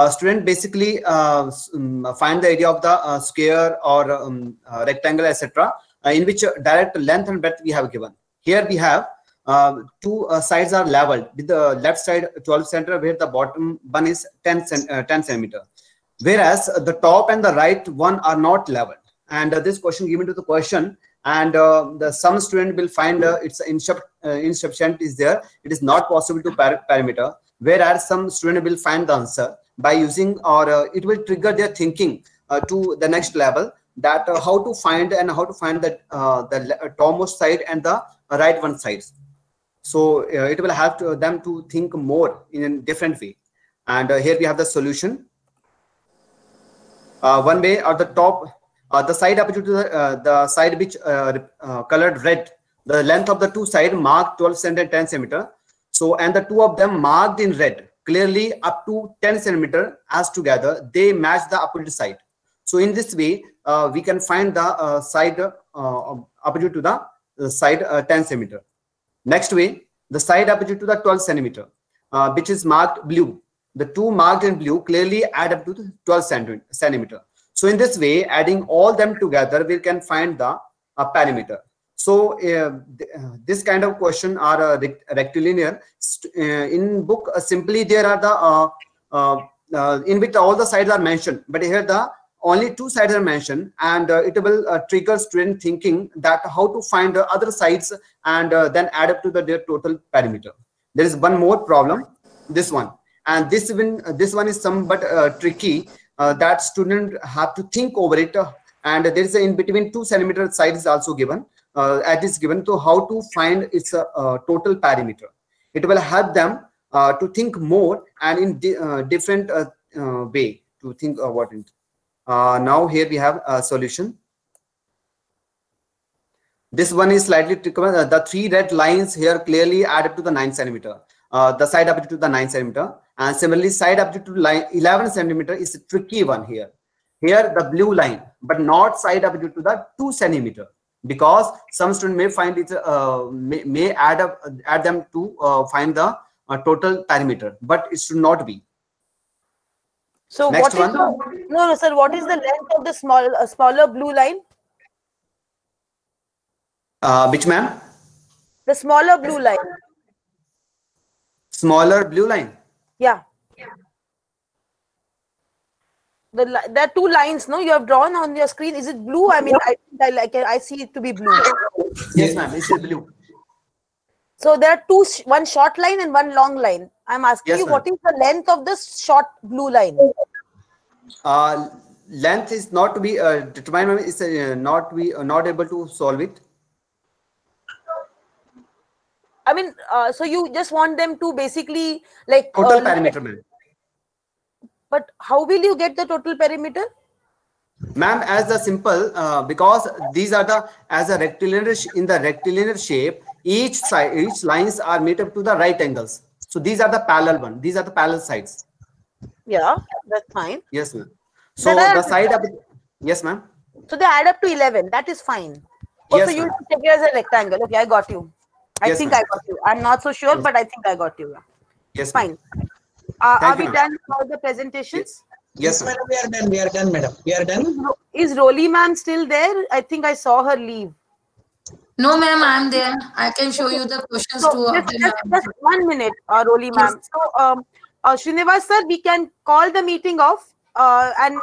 Student basically find the area of the square or rectangle, etc., in which direct length and breadth we have given. Here we have 2 sides are leveled, with the left side 12 cm, where the bottom one is 10 cm. Whereas the top and the right one are not leveled. And this question given to the question, and some student will find its insufficient is there. It is not possible to parameter. Whereas some student will find the answer by using, or it will trigger their thinking to the next level, that how to find the topmost side and the right one sides. So it will help them to think more in a different way. And here we have the solution. One way at the top, the side opposite to the side which colored red, the length of the 2 sides marked 12 cm and 10 cm. So, and the 2 of them marked in red, clearly up to 10 cm as together, they match the opposite side. So in this way, we can find the side opposite to the side 10 cm. Next way, the side opposite to the 12 cm, which is marked blue. The 2 marked in blue clearly add up to 12 cm. So in this way, adding all them together, we can find the parameter. So this kind of question are rectilinear. In book, simply there are the in which all the sides are mentioned, but here the only 2 sides are mentioned, and it will trigger student thinking that how to find the other sides and then add up to their total parameter. There is one more problem, this one. And this one is somewhat tricky, that student have to think over it, and there is a in between 2 cm side is also given, to how to find its total parameter. It will help them to think more and in different way to think about it. Now here we have a solution. This one is slightly tricky. The 3 red lines here clearly add up to the 9 cm. The side opposite to the 9 cm. And similarly, side opposite to line 11 cm is a tricky one here. Here the blue line, but not side opposite to the 2 cm, because some student may find it may add them to find the total parameter, but it should not be. So next what is one? No, sir. What is the length of the smaller blue line? Which, ma'am? The smaller blue line. Smaller blue line. Yeah. There are two lines, no? You have drawn on your screen. Is it blue? I mean, I see it to be blue. Yes, ma'am. It's blue. So there are two, one short line and one long line. I'm asking you, what is the length of this short blue line? Length is not to be determined, ma'am. It's not able to solve it. I mean, so you just want them to basically like total perimeter, ma'am. But how will you get the total perimeter? Ma'am, as a simple, because these are the as a rectilinear in the rectilinear shape, each lines are made up to the right angles. So these are the parallel one. These are the parallel sides. Yeah, that's fine. Yes, ma'am. So the side of yes, ma'am. So they add up to 11. That is fine. Yes, so you take it as a rectangle. Okay, I got you. I think I got you. I'm not so sure, but I think I got you. Yes, fine. Are we done for the presentations? Yes, madam. We are done. We are done, madam. We are done. Is Roli ma'am still there? I think I saw her leave. No, ma'am, I'm there. I can show you the questions Just 1 minute, Roli ma'am. So, Srinivas sir, we can call the meeting off. And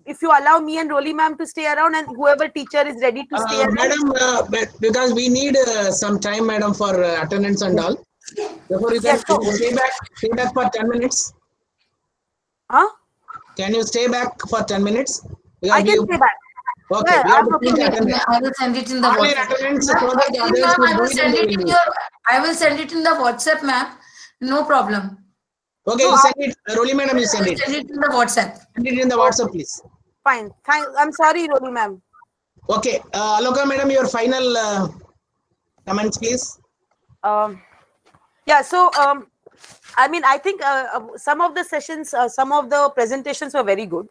if you allow me and Roli ma'am to stay around, and whoever teacher is ready to stay around. Madam, because we need some time, madam, for attendance and all. Therefore, you can stay back for 10 minutes. Huh? Can you stay back for 10 minutes? I can stay back. Okay, I will send it in the WhatsApp. I will send it in the WhatsApp, ma'am. No problem. Okay, you send it. Roli madam, you send it. Send it in the WhatsApp. Send it in the WhatsApp, please. Fine. I'm sorry, Roli ma'am. Okay, Aloka madam, your final comments, please. Yeah. So, I mean, I think some of the sessions, some of the presentations were very good.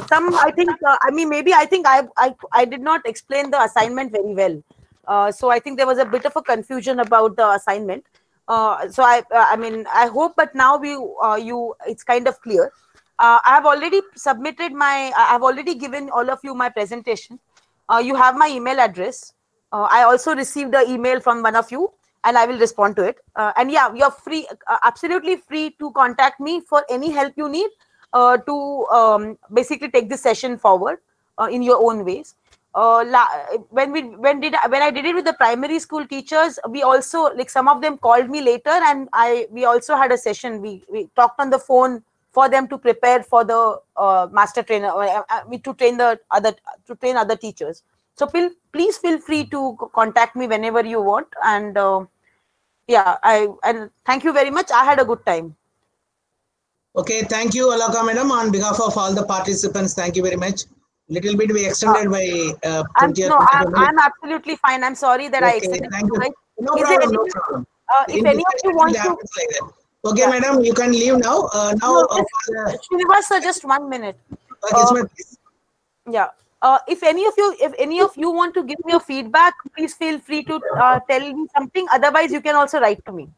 Some, I think, I mean, maybe I think I did not explain the assignment very well. So I think there was a bit of a confusion about the assignment. So I mean, I hope, but now it's kind of clear. I have already submitted I have already given all of you my presentation. You have my email address. I also received an email from one of you, and I will respond to it. And yeah, you're free, absolutely free to contact me for any help you need to basically take this session forward in your own ways. When I did it with the primary school teachers, we also, like, some of them called me later, and we also had a session. We talked on the phone for them to prepare for the master trainer, to train other teachers. So please feel free to contact me whenever you want. And yeah, and thank you very much. I had a good time. Okay, thank you, Alaka madam. On behalf of all the participants, thank you very much. Little bit we extended by I'm absolutely fine. I'm sorry that I extended. Thank you. No problem. No problem. If any of you want to, okay, madam, you can leave now. Srinivas sir, just 1 minute. Yeah. If any of you want to give me a feedback, please feel free to tell me something. Otherwise, you can also write to me.